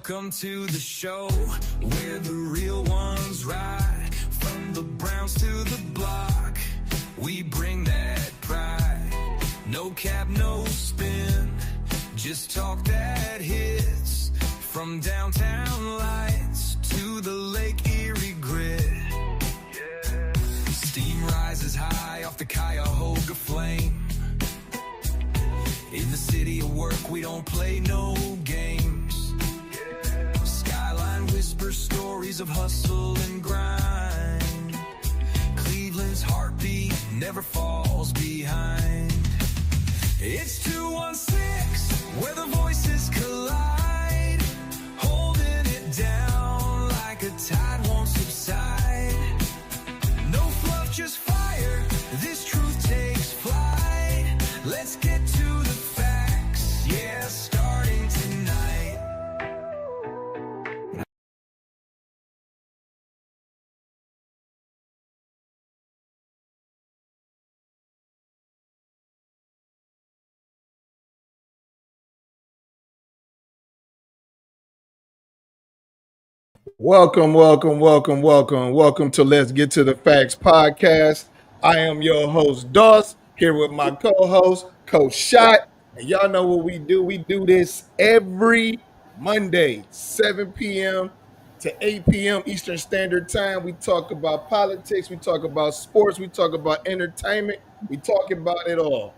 Welcome to the show where the real ones ride. From the Browns to the block, we bring that pride. No cap, no spin, just talk that hits. From downtown lights to the Lake Erie grid. Steam rises high off the Cuyahoga flame. In the city of work, we don't play no games. Skyline whispers stories of hustle and grind. Cleveland's heartbeat never falls behind. It's 216, where the voices collide. Holding it down like a tide won't subside. No fluff, just fire. This truth takes flight. Let's get to the facts, yeah, starting tonight. Welcome to Let's Get to the Facts podcast. I am your host, Doss, here with my co-host, Coach Shot. And y'all know what we do. We do this every Monday, 7 p.m. to 8 p.m. Eastern Standard Time. We talk about politics, we talk about sports, we talk about entertainment, we talk about it all.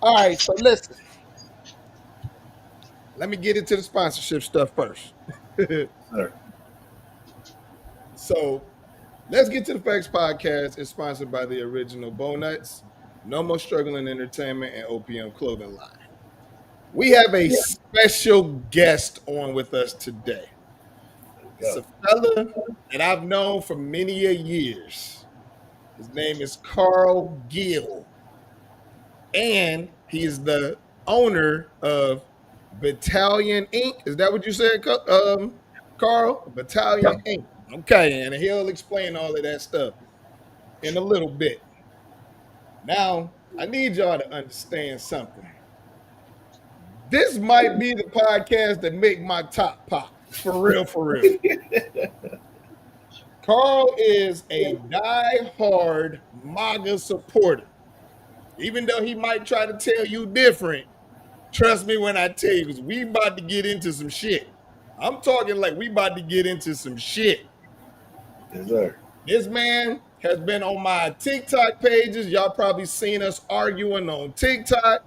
All right, so listen. Let me get into the sponsorship stuff first. Sure. So, Let's Get to the Facts podcast is sponsored by the original Bownuts, No More Struggling Entertainment, and OPM Clothing Line. We have a special guest on with us today. It's a fella that I've known for many years. His name is Carl Gill, and he is the owner of Battalion Inc. Is that what you said, Carl? Battalion Inc. Okay, and he'll explain all of that stuff in a little bit. Now, I need y'all to understand something. This might be the podcast that make my top pop. For real, for real. Carl is a die-hard MAGA supporter. Even though he might try to tell you different, trust me when I tell you, because we about to get into some shit. I'm talking like we about to get into some shit. Yes, sir. This man has been on my TikTok pages. Y'all probably seen us arguing on TikTok.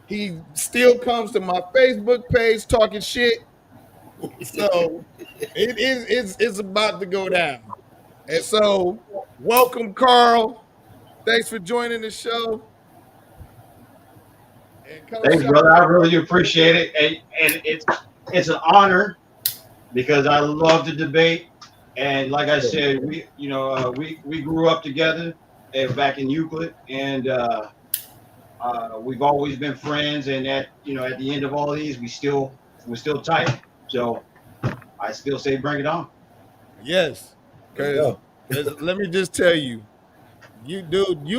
He still comes to my Facebook page talking shit. So it's about to go down. And so welcome, Carl. Thanks for joining the show. Thanks, brother. I really appreciate it. And it's an honor because I love to debate. And like I said, we grew up together back in Euclid, and we've always been friends. And at the end of all of these, we're still tight. So I still say, bring it on. Yes, because let me just tell you, you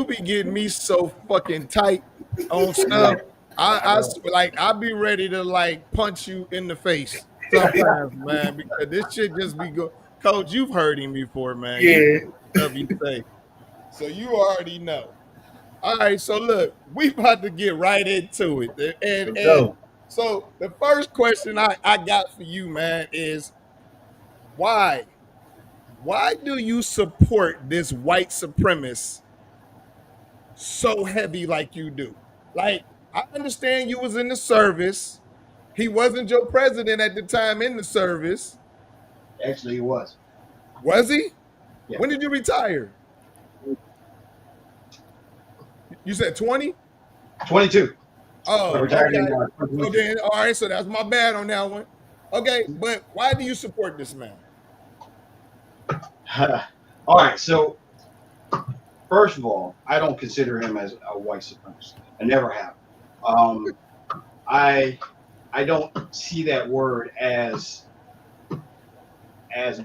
be getting me so fucking tight on stuff. I be ready to like punch you in the face sometimes, man, because this shit just be good. Coach, you've heard him before, man. Yeah. You say. So you already know. All right, so look, we about to get right into it. And so the first question I got for you, man, is why? Why do you support this white supremacist so heavy like you do? Like, I understand you was in the service. He wasn't your president at the time in the service. Actually, he was. Was he? Yeah. When did you retire? You said 20? 22. Oh, okay. So then, all right, so that's my bad on that one. Okay, but why do you support this man? All right, so first of all, I don't consider him as a white supremacist. I never have. I don't see that word as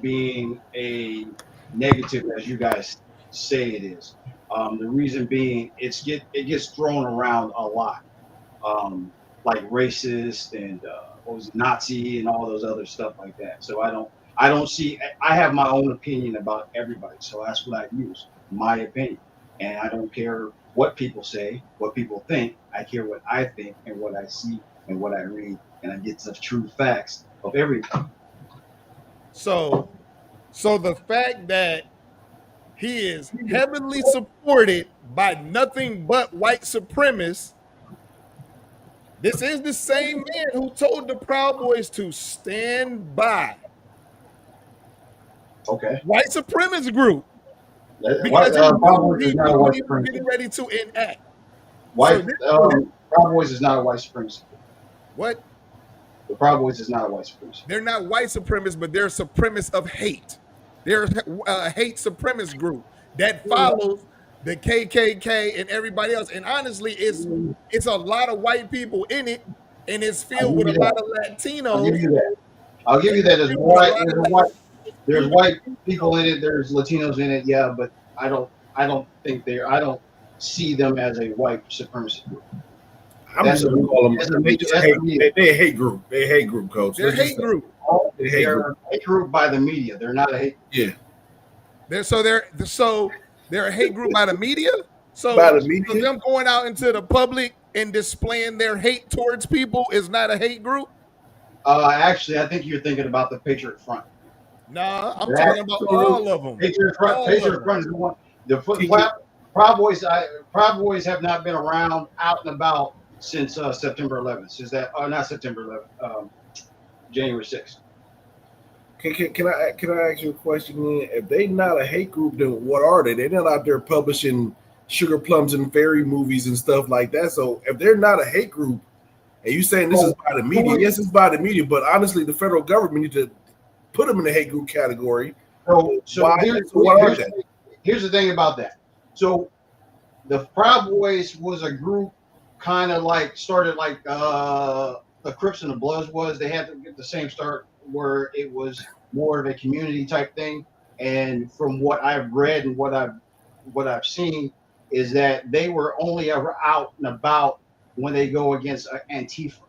being a negative as you guys say it is. The reason being, it gets thrown around a lot. like racist and what was it, Nazi and all those other stuff like that. So I don't see. I have my own opinion about everybody, so that's what I use, my opinion, and I don't care what people say, what people think. I care what I think and what I see and what I read, and I get the true facts of everything. So the fact that he is heavily supported by nothing but white supremacists. This is the same man who told the Proud Boys to stand by. Okay. White supremacist group. Because he was getting ready to enact. White Proud Boys is not a white supremacist. What? The Proud Boys is not a white supremacist. They're not white supremacists, but they're supremacists of hate. They're a hate supremacist group that follows the KKK and everybody else. And honestly, it's a lot of white people in it, and it's filled with a lot of Latinos. I'll give you that. There's white people in it. There's Latinos in it. Yeah, but I don't see them as a white supremacy group. I'm just gonna call them. They're a hate group. They're a hate group, coach. They're a hate group. They're a hate group by the media. They're not a hate. Yeah. They're a hate group by the media. So them going out into the public and displaying their hate towards people is not a hate group. Actually, I think you're thinking about the Patriot Front. Nah, I'm talking about all of them. Patriot Front is the one. The Proud Boys have not been around out and about since September 11th. Is that not September 11th? January 6th. Can I ask you a question? If they not a hate group, then what are they? They're not out there publishing Sugar Plums and fairy movies and stuff like that. So if they're not a hate group, and you saying this is by the media, yes, it's by the media, but honestly, the federal government need to put them in the hate group category. Here's the thing about that. So the Proud Boys was a group kind of like started like the Crips and the Bloods was. They had to get the same start where it was more of a community type thing. And from what I've read and what I've seen is that they were only ever out and about when they go against Antifa.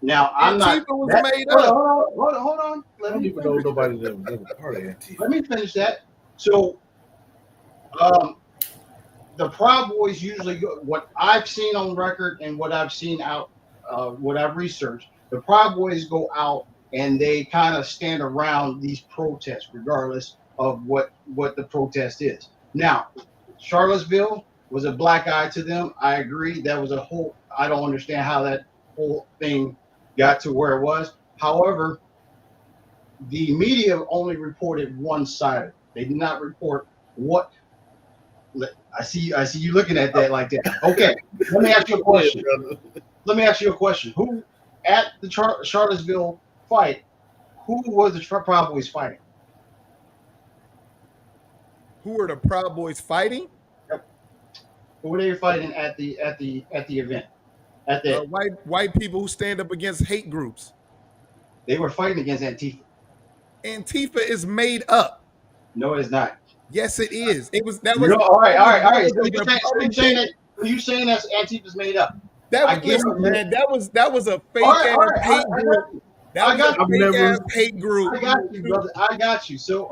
Now I'm Antifa was made up. Hold on. Let me know nobody that was part of Antifa. Let me finish that. So the Proud Boys usually go, what I've seen on record and what I've seen out, what I've researched, the Proud Boys go out and they kind of stand around these protests, regardless of what the protest is. Now, Charlottesville was a black eye to them. I agree. That was I don't understand how that whole thing got to where it was. However, the media only reported one side. They did not report what. I see you looking at that like that. Okay, let me ask you a question. Who at the Charlottesville fight? Who was the Proud Boys fighting? Who were the Proud Boys fighting? Yep. Who were they fighting at the event? At the white people who stand up against hate groups. They were fighting against Antifa. Antifa is made up. No, it's not. Yes, it is. It was that was all right. So you saying that Antifa's made up? That was a fake ass hate group. That was a fake ass hate group. I got you, brother. I got you. So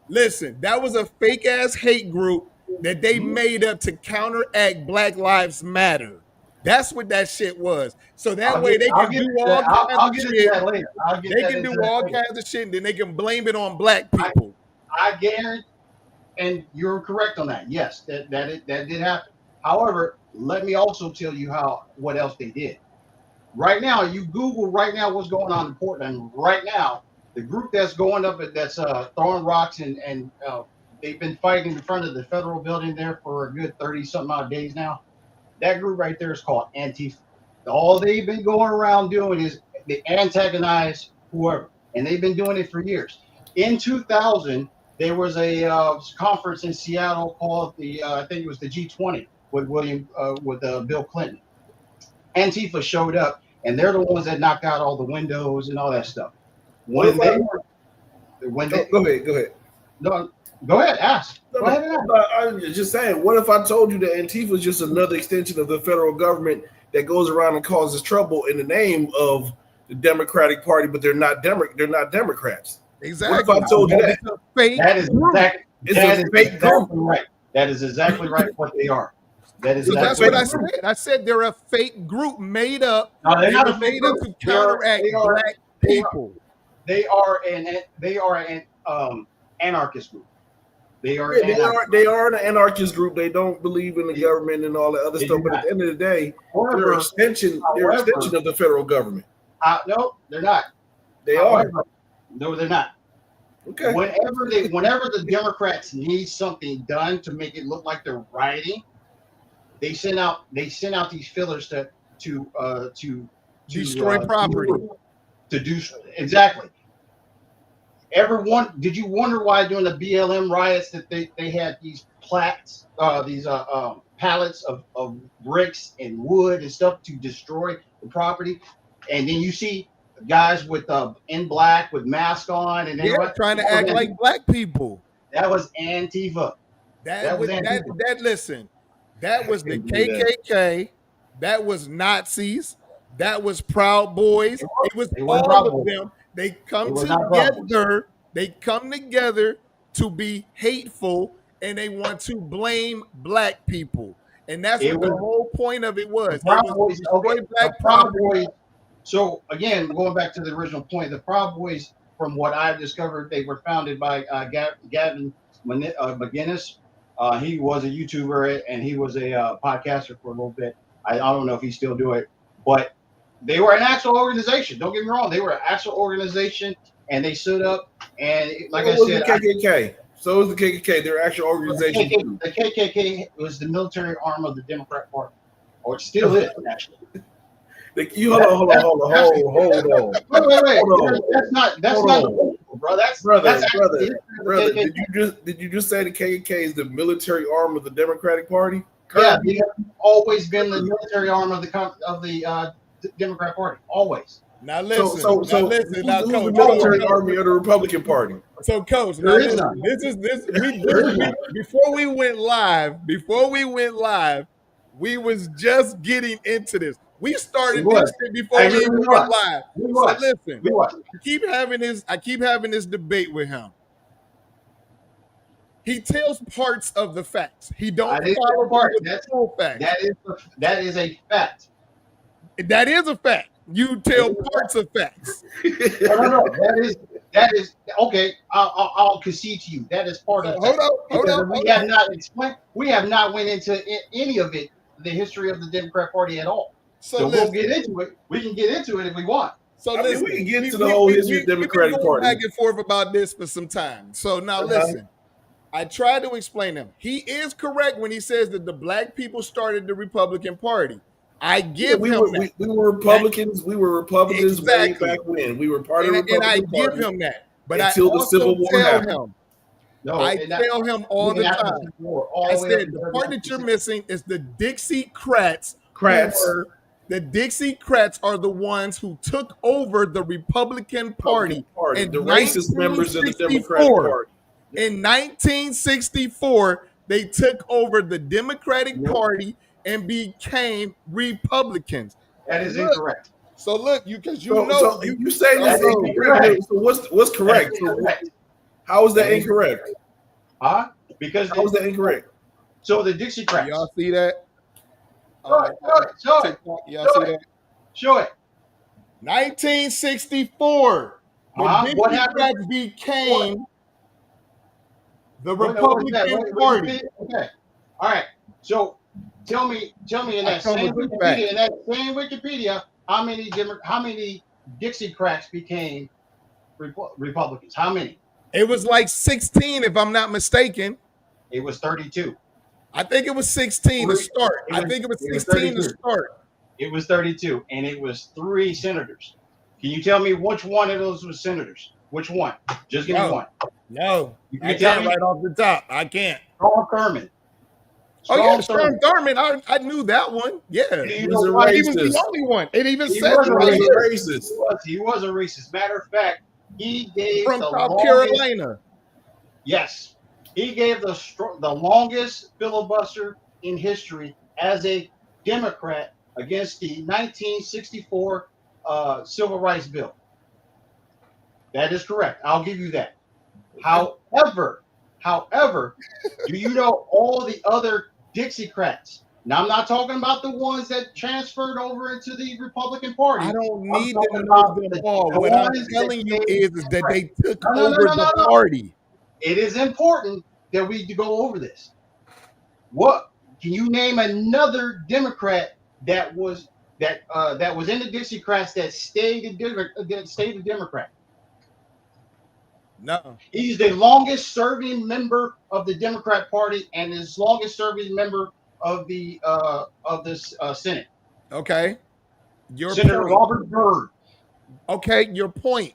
listen. That was a fake ass hate group that they made up to counteract Black Lives Matter. That's what that shit was. So that way they can do all kinds of shit. They can do all kinds of shit, and then they can blame it on black people. I guarantee, and you're correct on that. Yes, that did happen. However, let me also tell you what else they did. Right now, you Google right now what's going on in Portland. Right now, the group that's going up, that's throwing rocks and they've been fighting in front of the federal building there for a good 30-something odd days now. That group right there is called Antifa. All they've been going around doing is they antagonize whoever, and they've been doing it for years. In 2000, there was a conference in Seattle called I think it was the G20 with Bill Clinton. Antifa showed up, and they're the ones that knocked out all the windows and all that stuff. Go ahead. No, go ahead, ask. Go ahead and ask. I was just saying, what if I told you that Antifa is just another extension of the federal government that goes around and causes trouble in the name of the Democratic Party, but they're not Democrats. Exactly. What if I told you that? That is exactly, right. That is exactly right what they are. That is So that's exactly what I said. I said they're a fake group made up. No, they're not a made fake up group. to counteract black people. They are an anarchist group. They are an anarchist group. They don't believe in the government and all that other stuff. But at the end of the day, they're an extension of the federal government. No, they're not. They are. No, they're not. Okay. Whenever the Democrats need something done to make it look like they're rioting, they send out these fillers to destroy property. To do exactly. Did you wonder why during the BLM riots that they had these pallets of bricks and wood and stuff to destroy the property, and then you see guys with in black with masks on and they're trying to act like black people. That was Antifa. That was the KKK. That was Nazis. That was Proud Boys. It was all of them. They come together. They come together to be hateful, and they want to blame black people. And that's what the whole point of it was. Proud Boys. So again, going back to the original point, the Proud Boys, from what I've discovered, they were founded by Gavin McGinnis. He was a YouTuber and he was a podcaster for a little bit. I don't know if he still do it, but they were an actual organization. Don't get me wrong; they were an actual organization, and they stood up. And like I said, the KKK. So was the KKK. They're actual organization. The KKK was the military arm of the Democrat Party, or it still is actually. Hold on. Wait. That's not, bro. That's brother. Did you just say the KKK is the military arm of the Democratic Party? Yeah, they have always been the military arm of the Democrat Party. Always. Now listen. Who's the military army of the Republican Party? So, Coach, before we went live, we was just getting into this. We started this shit before we even went live. So listen, I keep having this debate with him. He tells parts of the facts. He don't follow the full facts. That is a fact. That is a fact. You tell parts of facts. No. That is okay. I'll concede to you. That is part of. Hold on. We have not went into any of it, the history of the Democrat Party at all. So we'll get into it. We can get into it if we want. So listen, we can get into the whole history of the Democratic Party. Back and forth about this for some time. So now listen. I tried to explain him. He is correct when he says that the black people started the Republican Party. I give him that. We were Republicans. We were Republicans way back when. We were part of the Republican Party. And I give him that. But until the Civil War happened. I tell him all the time. I said the part that you're missing is the Dixiecrats. The Dixiecrats are the ones who took over the Republican Party. The racist members of the Democratic Party. In 1964, they took over the Democratic Party and became Republicans. That is incorrect. So look, you say that's incorrect. So what's correct? How is that incorrect? Because how is that incorrect? So the Dixiecrats. Y'all see that? Show it. Y'all see that? Show it. 1964. The Dixiecrats became the Republican Party. Okay. All right. So tell me in that same Wikipedia, how many Dixiecrats became Republicans? How many? It was like 16, if I'm not mistaken. It was 32. I think it was 16 to start. It was 32, and it was 3 senators. Can you tell me which one of those was senators? Which one? Just give me one. No, I can't right off the top. I can't. Strom Thurmond. Strom Thurmond. I knew that one. Yeah, he was the only one. It even said he was a racist. Matter of fact, he gave from South Carolina. Yes, he gave the longest filibuster in history as a Democrat against the 1964 Civil Rights Bill. That is correct. I'll give you that. However, do you know all the other Dixiecrats? Now, I'm not talking about the ones that transferred over into the Republican Party. I don't I'm need to talking know about them the all. What I'm ones telling you that is that they took No, no, no, over no, the no. party. It is important that we go over this. What can you name another Democrat that was in the Dixiecrats that stayed a Democrat? No. He's the longest serving member of the Democrat Party and his longest serving member of the Senate. Okay. Your Senator point. Robert Byrd. Okay, your point.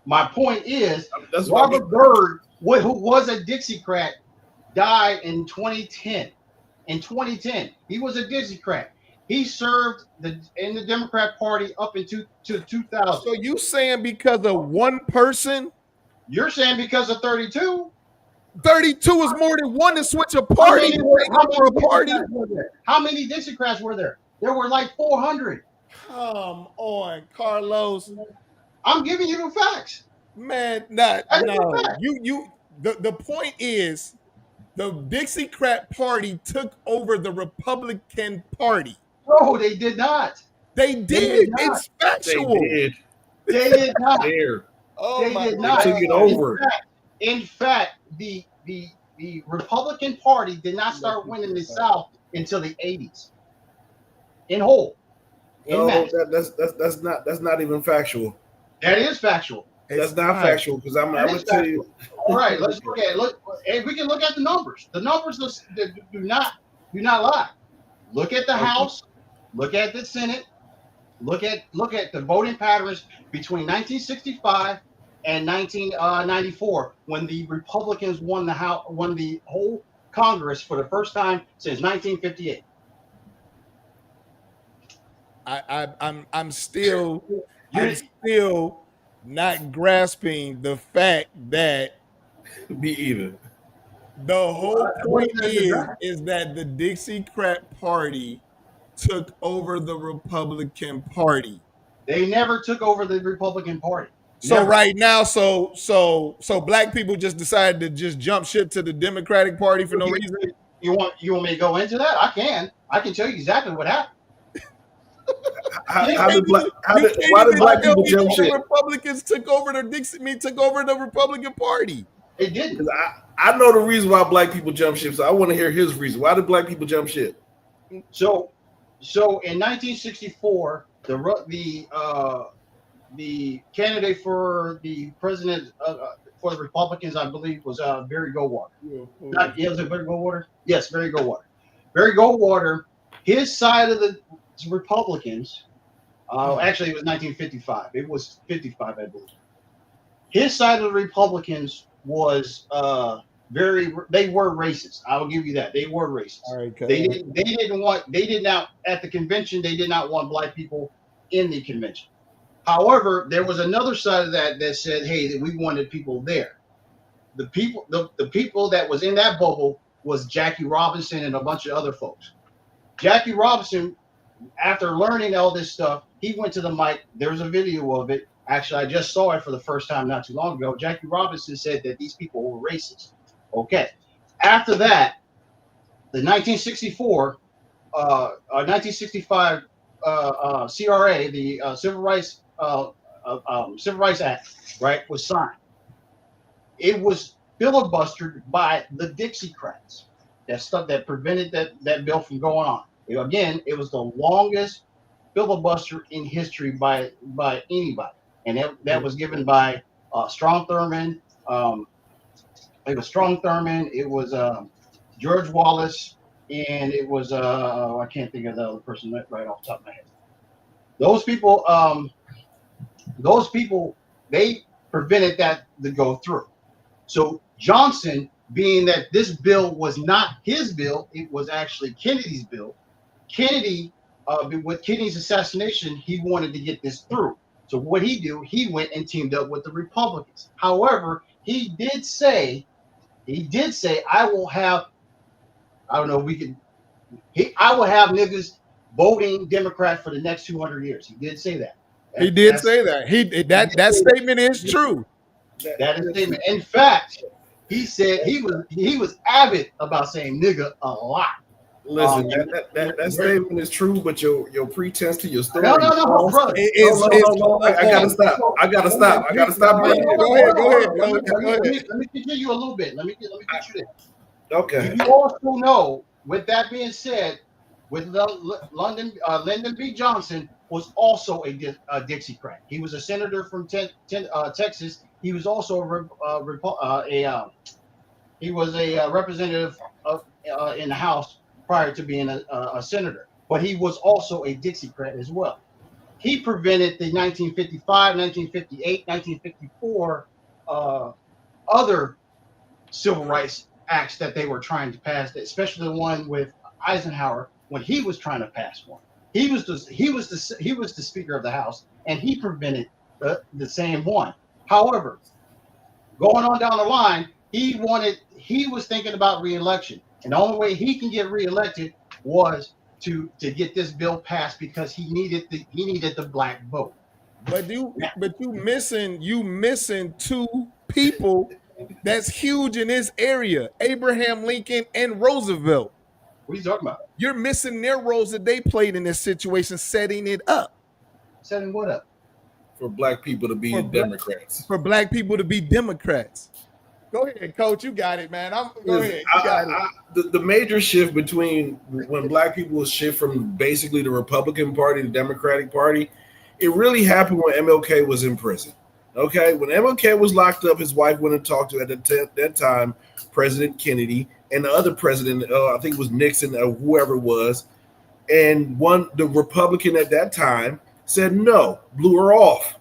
My point is, That's what I mean. Robert Byrd, who was a Dixiecrat, died in 2010. In 2010, he was a Dixiecrat. He served in the Democrat Party up into 2000. So you saying because of one person? You're saying because of 32? 32 is more than one to switch a How party many to were- take how over a many party. Dixiecrats were there? How many Dixiecrats were there? There were like 400. Come on, Carlos. I'm giving you the facts. Man, That's a no. fact. The point is the Dixiecrat Party took over the Republican Party. No, they did not. They did. not. It's They factual. did. They did not. There. Oh They my did God. not. They took it over. In fact, the Republican Party did not start winning the South until the 80s. In whole. In No, mass. that's not even factual. That is factual. That's not factual because I'm gonna tell you. All right, let's look at it. Hey, we can look at the numbers. The numbers do not lie. Look at the House. Look at the Senate. Look at the voting patterns between 1965 and 1994 when the Republicans won the whole Congress for the first time since 1958. I'm still not grasping the fact that Me either. the whole point is that the Dixiecrat Party took over the Republican Party. They never took over the Republican Party. So Never. right now, so black people just decided to just jump ship to the Democratic Party for no reason. You want me to go into that? I can tell you exactly what happened. Why did black people jump ship? Republicans took over the Republican Party. It didn't. 'Cause I know the reason why black people jump ship, so I want to hear his reason. Why did black people jump ship? So in 1964, the candidate for the president for the Republicans, I believe, was Barry Goldwater. Was it Barry Goldwater? Yes, Barry Goldwater. Barry Goldwater, his side of the Republicans, actually it was 1955. It was 55, I believe. His side of the Republicans was they were racist. I will give you that. They were racist. All right, They did not at the convention, they did not want black people in the convention. However, there was another side of that said, hey, that we wanted people there. The people that was in that bubble was Jackie Robinson and a bunch of other folks. Jackie Robinson, after learning all this stuff, he went to the mic. There's a video of it. Actually, I just saw it for the first time not too long ago. Jackie Robinson said that these people were racist. Okay. After that, the 1965 CRA, the Civil Rights Act, right, was signed. It was filibustered by the Dixiecrats. That stuff that prevented that bill from going on. Again, it was the longest filibuster in history by anybody, and that was given by Strom Thurmond. It was Strom Thurmond. It was George Wallace, and it was I can't think of the other person right off the top of my head. Those people, they prevented that to go through. So Johnson, being that this bill was not his bill, it was actually Kennedy's bill. Kennedy, with Kennedy's assassination, he wanted to get this through. So what he do? He went and teamed up with the Republicans. However, he did say, I will have, I don't know, I will have niggas voting Democrat for the next 200 years. He did say that. He did say that. That statement is true. That is statement. In fact, he said he was avid about saying nigga a lot. Listen, that statement is true, but your pretense to your story. No, brother. I gotta stop. I gotta stop. Go ahead. Let me continue a little bit. Let me get you there. Okay. You also know, with that being said, with Lyndon B. Johnson was also a Dixiecrat. He was a senator from Texas. He was also he was a representative in the House prior to being a senator, but he was also a Dixiecrat as well. He prevented the 1955, 1958, 1954 other civil rights acts that they were trying to pass, especially the one with Eisenhower when he was trying to pass one. He was the Speaker of the House, and he prevented the same one. However, going on down the line, he was thinking about re-election. And the only way he can get reelected was to get this bill passed because he needed the black vote. But you missing two people that's huge in this area: Abraham Lincoln and Roosevelt. What are you talking about? You're missing their roles that they played in this situation, setting it up. Setting what up? For black people to be Democrats. For black people to be Democrats. Go ahead, Coach. You got it, man. Go ahead. The major shift between when black people shift from basically the Republican Party to the Democratic Party, it really happened when MLK was in prison. Okay, when MLK was locked up, his wife went and talked to, at that time, President Kennedy and the other president, I think it was Nixon or whoever it was, and the Republican at that time said no, blew her off.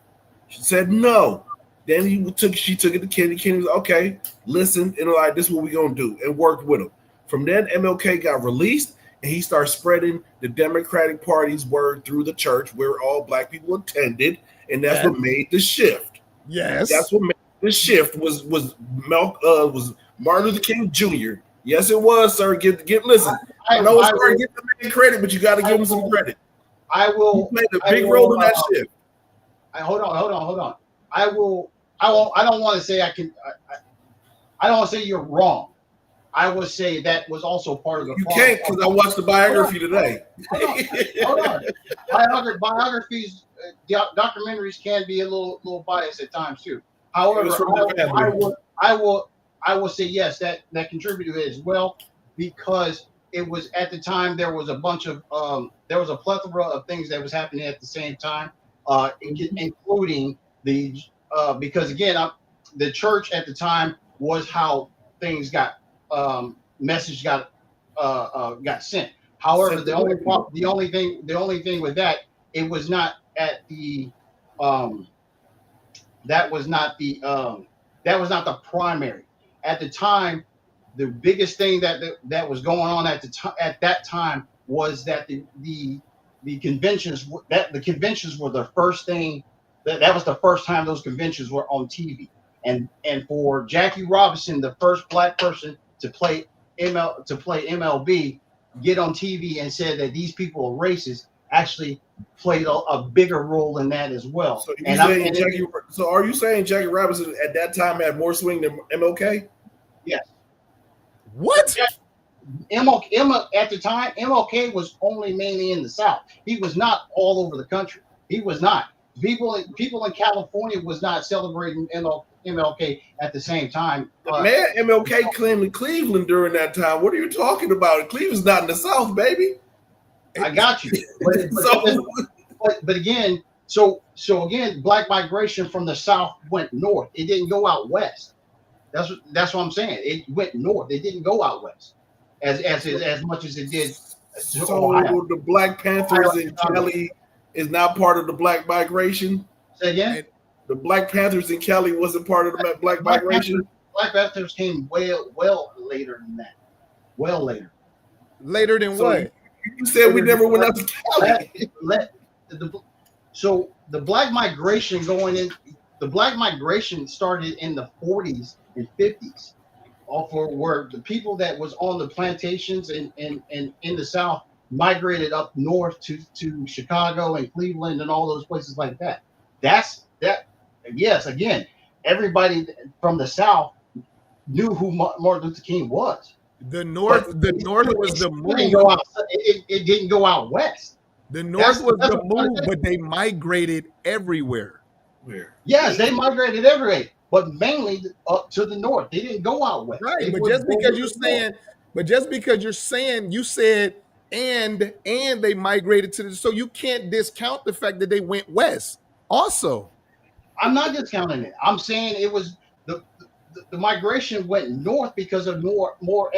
She said no. Then she took it to Kennedy. Kennedy was okay, listen, and like, this is what we're gonna do, and worked with him. From then, MLK got released, and he started spreading the Democratic Party's word through the church where all black people attended, and that's what made the shift. Yes, that's what made the shift was Martin Luther King Jr. Yes, it was, sir. Listen. I know it's hard to get the man credit, but you got to give him some credit. I will. He played a big role in that shift. Hold on. I don't want to say I don't want to say you're wrong. I would say that was also part of the. You can't, because I watched the biography today. Hold on. Biographies, documentaries can be a little biased at times too. However, I will say yes, that contributed as well, because it was at the time there was a bunch of there was a plethora of things that was happening at the same time, including the because again the church at the time was how things got message got sent. However, the only thing with that, it was not at the that was not the primary. At the time, the biggest thing that was going on at that time was that the conventions were the first thing that was the first time those conventions were on TV, and for Jackie Robinson, the first black person to play MLB, get on TV and said that these people are racist, actually played a bigger role in that as well. So are you saying Jackie Robinson at that time had more swing than MLK? Yes. What? MLK at the time, MLK was only mainly in the South. He was not all over the country. He was not. People in California was not celebrating MLK at the same time. Man, MLK claimed to Cleveland during that time. What are you talking about? Cleveland's not in the South, baby. I got you. But again, so again, black migration from the South went north. It didn't go out west. That's what I'm saying. It went north. It didn't go out west as much as it did. So the Black Panthers in Cali is not part of the black migration. Say again. The Black Panthers in Cali wasn't part of the black migration. Black Panthers came well later than that. Well later. Later than what? You said we never went out to Cali. So the black migration started in the 40s and 50s. All for where the people that was on the plantations in the South migrated up north to Chicago and Cleveland and all those places like that. That's that. Yes, again, everybody from the South knew who Martin Luther King was. The North was the move. It didn't go out west. The North was the move, but they migrated everywhere. Yes, they migrated everywhere, but mainly up to the north. They didn't go out west. Right, but just because you're saying you said and they migrated to the, so you can't discount the fact that they went west also. I'm not discounting it. I'm saying it was the migration went north because of more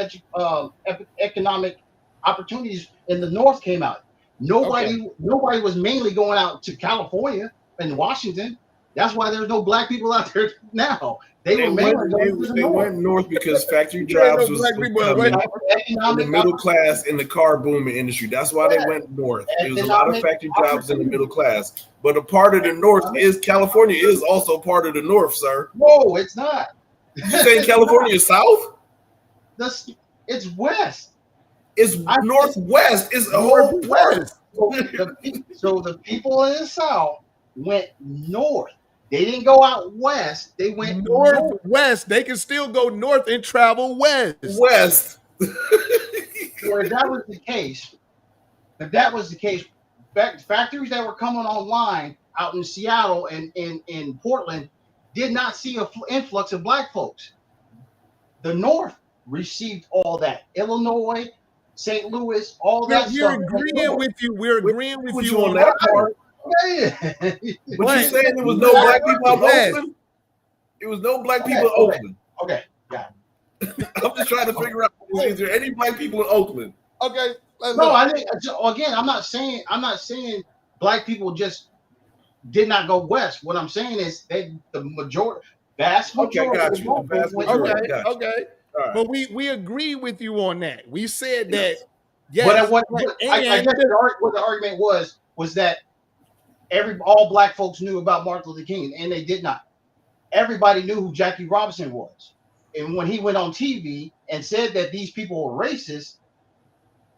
economic opportunities in the north came out. Nobody was mainly going out to California and Washington. That's why there's no black people out there now. They went north because factory jobs was in the middle class in the car booming industry. That's why they went north. There was a lot of factory jobs in the middle class. But a part of the north is California is also part of the north, sir. No, it's not. You saying California is south? It's west. It's northwest. It's a whole west. So the people in the south went north. They didn't go out west. They went northwest. They can still go north and travel west. West. So if that was the case, factories that were coming online out in Seattle and in Portland did not see an influx of black folks. The North received all that. Illinois, St. Louis, all that stuff. We're agreeing with you on that part. Yeah. But you saying there was no black people out Oakland? There was no black people in Oakland. Okay, yeah. I'm just trying to figure out, is there any black people in Oakland? Okay. No, I think again, I'm not saying black people just did not go west. What I'm saying is that the vast majority. Okay, got you. Okay. Right. But we agree with you on that. We said that. Yes. I guess what the argument was that all black folks knew about Martin Luther King, and they did not. Everybody knew who Jackie Robinson was, and when he went on TV and said that these people were racist,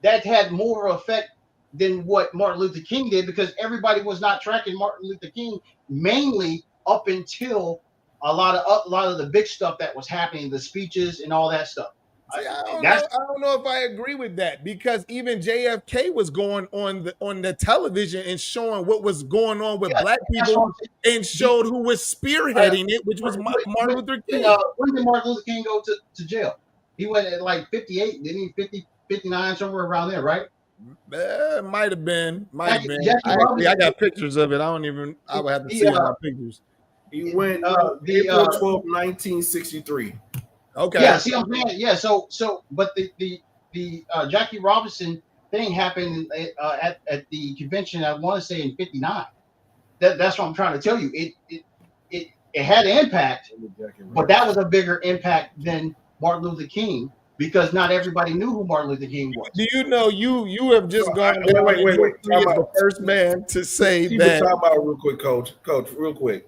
that had more effect than what Martin Luther King did, because everybody was not tracking Martin Luther King mainly up until a lot of the big stuff that was happening, the speeches and all that stuff. See, I don't know if I agree with that, because even JFK was going on the television and showing what was going on with black people and showed who was spearheading it, which was Martin Luther King. When did Martin Luther King go to jail? He went at like 58, didn't he? 50, 59, somewhere around there, right? Might have been. I got pictures of it. I would have to see my pictures. He went April 12, 1963. Okay. Yeah, see what I'm saying? Yeah, so but the Jackie Robinson thing happened at the convention, I want to say in 59. That's what I'm trying to tell you. It had an impact, but that was a bigger impact than Martin Luther King, because not everybody knew who Martin Luther King was. Do you know you have just gone wait. the first man to say that. Talk about real quick, coach, real quick.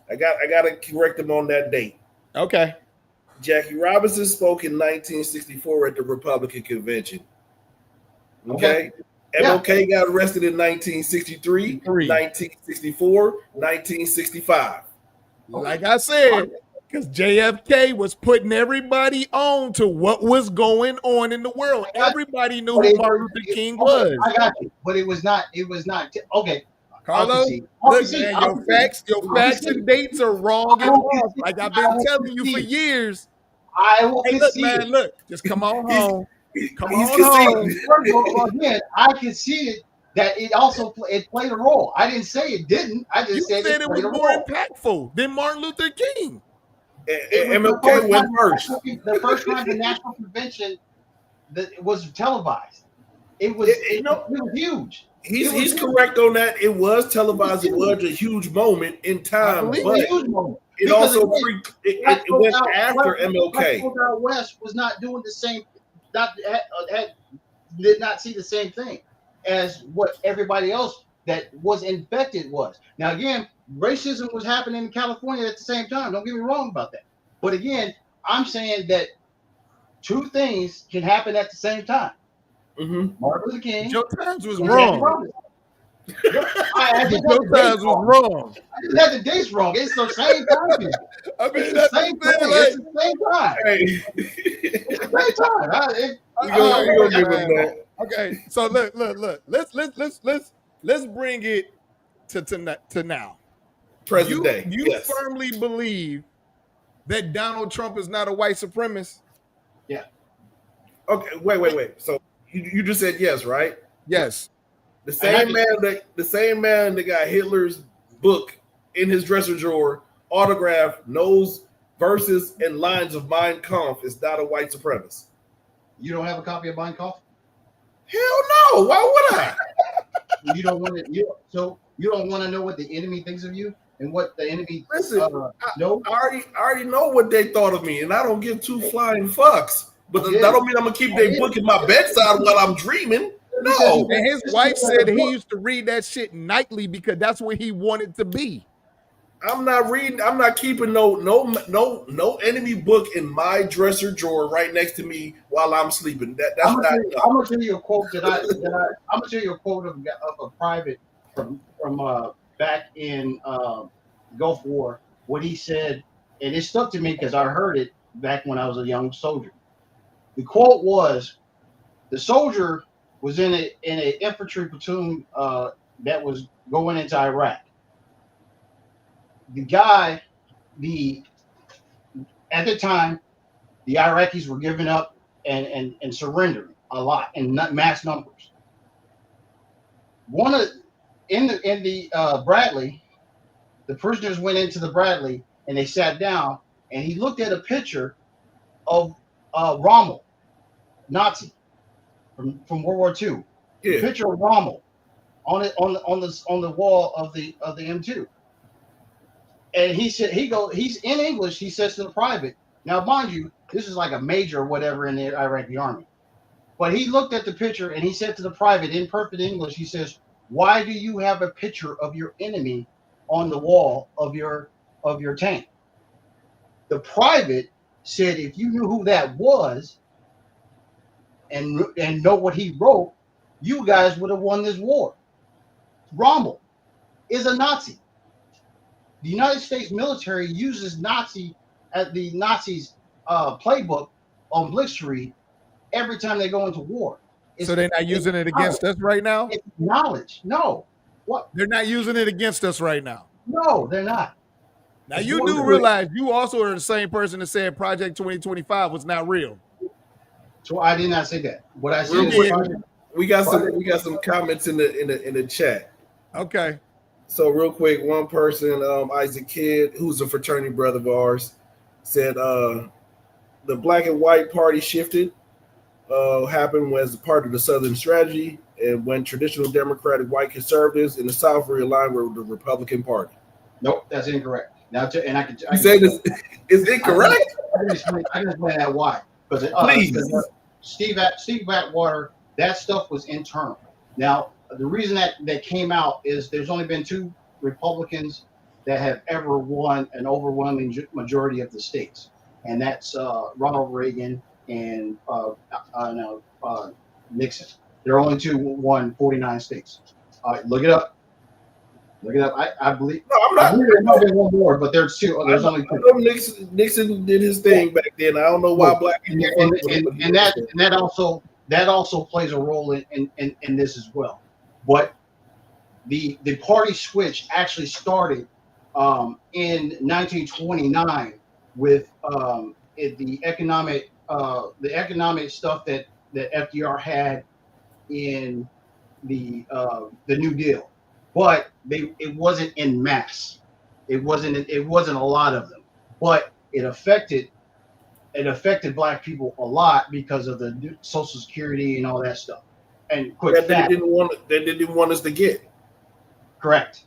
I got to correct him on that date. Okay. Jackie Robinson spoke in 1964 at the Republican convention. Okay. MLK got arrested in 1963, 1964, 1965. Like I said, because JFK was putting everybody on to what was going on in the world. Everybody knew who Martin Luther King was. I got you, but it was not. Okay. Carlos, look, man, your facts and dates are wrong and wrong. Like I've been telling you for years. I will concede. Look, man, look, just come on home. Come on home. Again, I conceded that it played a role. I didn't say it didn't. I just said it was more impactful than Martin Luther King. MLK went first. The first time the national convention that was televised. It was huge. He's correct on that. It was televised. It was a huge moment in time, but it also went after MLK. People out west was not doing the same. Did not see the same thing as what everybody else that was infected was. Now again, racism was happening in California at the same time. Don't get me wrong about that. But again, I'm saying that two things can happen at the same time. Martin Luther King. Your times was wrong. I Your times was wrong. I just had the dates wrong. It's the same time. I mean, It's the that's same what I'm thing. saying, It's the same time. It's the same time. You gonna give him that? Okay, so look. Let's bring it to now. Present day. You firmly believe that Donald Trump is not a white supremacist? Yeah. Okay, wait. So you just said yes, right? Yes. The same man that got Hitler's book in his dresser drawer, autographed, knows verses and lines of Mein Kampf is not a white supremacist. You don't have a copy of Mein Kampf? Hell no. Why would I? You don't want to. So you don't want to know what the enemy thinks of you and what the enemy. Listen, no. I already know what they thought of me, and I don't give two flying fucks. But that don't mean I'm gonna keep their book in my bedside while I'm dreaming. No. And his wife said he used to read that shit nightly because that's where he wanted to be. I'm not reading. I'm not keeping no enemy book in my dresser drawer right next to me while I'm sleeping. I'm gonna tell you a quote I'm gonna tell you a quote of a private from back in Gulf War. What he said, and it stuck to me because I heard it back when I was a young soldier. The quote was, the soldier was in an infantry platoon that was going into Iraq. At the time, the Iraqis were giving up and surrendering a lot in mass numbers. In the Bradley, the prisoners went into the Bradley and they sat down, and he looked at a picture of Rommel, Nazi from World War II. Yeah. A picture of Rommel on the wall of the M2. And he said, he's in English. He says to the private, now, mind you, this is like a major or whatever in the Iraqi army. But he looked at the picture and he said to the private in perfect English, he says, why do you have a picture of your enemy on the wall of your tank? The private said, if you knew who that was and know what he wrote, you guys would have won this war. Rommel is a Nazi. The United States military uses the Nazis' playbook on Blitzkrieg every time they go into war. So they're not using it against us right now? It's knowledge. No. What? They're not using it against us right now. No, they're not. Now, you do realize you also are the same person that said Project 2025 was not real. So I did not say that. What I said is we got some comments in the chat. Okay. So real quick, one person, Isaac Kidd, who's a fraternity brother of ours, said the black and white party shifted happened as part of the Southern strategy, and when traditional Democratic white conservatives in the South realigned with the Republican Party. Nope, that's incorrect. Now, and I can say this is incorrect. I can explain that why. Because Steve Atwater, that stuff was internal. Now, the reason that came out is there's only been 2 Republicans that have ever won an overwhelming majority of the states, and that's Ronald Reagan and Nixon. There are only 2 who won 49 states. Look it up. I believe. No, I'm not. There might be one more, but there's 2. There's only 2. Nixon did his thing back then. I don't know why black people. And that also plays a role in this as well. But the party switch actually started in 1929 with the economic stuff that FDR had in the New Deal, but it wasn't in mass. It wasn't a lot of them, but it affected black people a lot because of the Social Security and all that stuff. And quick fact, they didn't want us to get. Correct.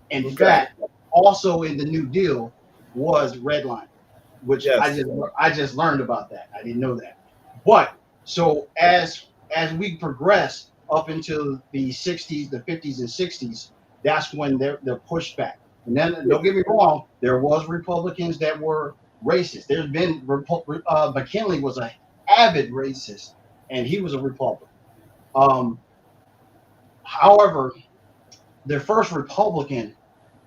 In fact, also in the New Deal was redlining, which I just learned about that. I didn't know that. But so as we progress up into the 60s, the 50s and 60s, that's when they're pushed back. And then don't get me wrong, there was Republicans that were racist. There's been McKinley was an avid racist, and he was a Republican. However, their first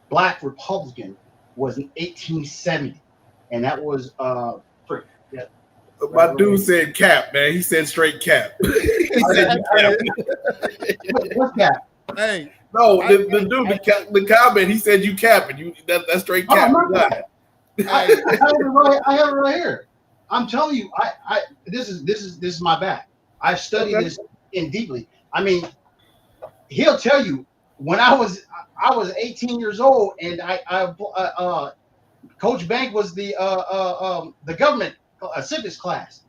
black Republican, was in 1870, and that was yeah. My dude said cap, man. He said straight cap. He said you cap. What's that? Hey, No, the comment, he said you capping. That's straight cap. I have it right here. I'm telling you, this is my bad. I studied this in deeply. I mean, he'll tell you when I was 18 years old, and Coach Bank was the government civics class.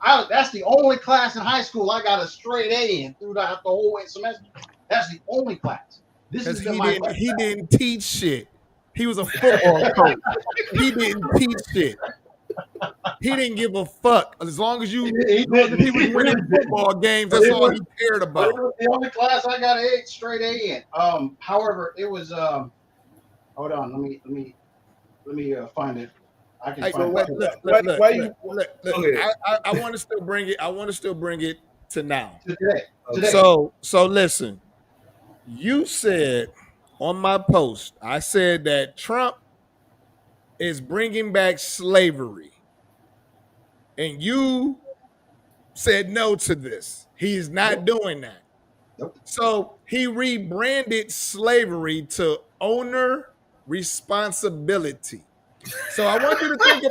That's the only class in high school I got a straight A in throughout the whole semester. That's the only class. He didn't teach shit. He was a football coach. He didn't teach shit. He didn't give a fuck. As long as he was winning football games, that's all he cared about. It was the only class I got a straight A in. However, it was hold on, let me find it. I can find it. Look. I want to still bring it. I want to still bring it to now. Today. So listen. You said on my post, I said that Trump is bringing back slavery, and you said no to this. He's not doing that. Nope. So he rebranded slavery to owner responsibility. So I want you to think.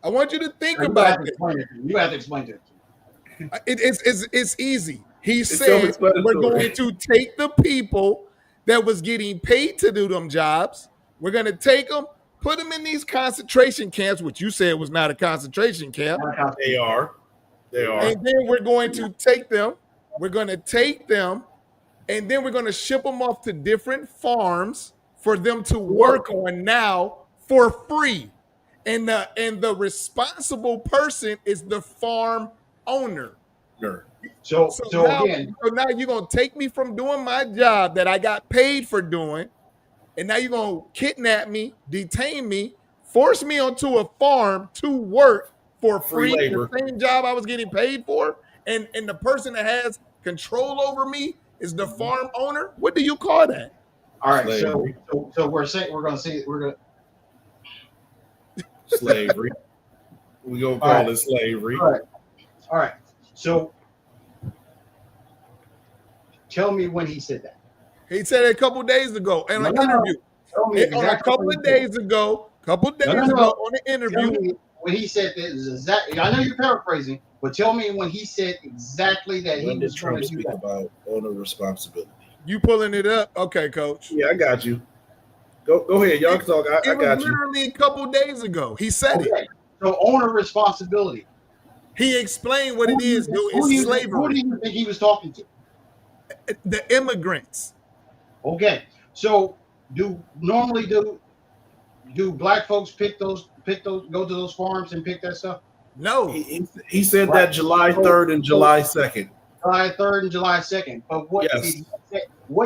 I want you to think about it. You have to explain it. It's easy. He said we're going to take the people that was getting paid to do them jobs. We're going to take them, put them in these concentration camps, which you said was not a concentration camp. They are. And then we're going to take them. We're going to take them, and then we're going to ship them off to different farms for them to work on now for free. And the responsible person is the farm owner. So now you're gonna take me from doing my job that I got paid for doing, and now you're gonna kidnap me, detain me, force me onto a farm to work for free the same job I was getting paid for, and the person that has control over me is the farm owner. What do you call that? All right, so we're gonna slavery. We're gonna call it slavery. All right. So tell me when he said that. He said it a couple of days ago in an interview. A couple of days ago on the interview. When he said that, exactly. I know you're paraphrasing, but tell me when he said exactly that he was going to speak about owner responsibility. You pulling it up? Okay, Coach. Yeah, I got you. Go ahead, y'all can talk. I got you. Literally a couple days ago, he said it. So owner responsibility. He explained what it is. It's slavery. Who do you think he was talking to? The immigrants. Okay, so do black folks go to those farms and pick that stuff? No. He said that July 3rd and July 2nd. July 3rd and July 2nd. But what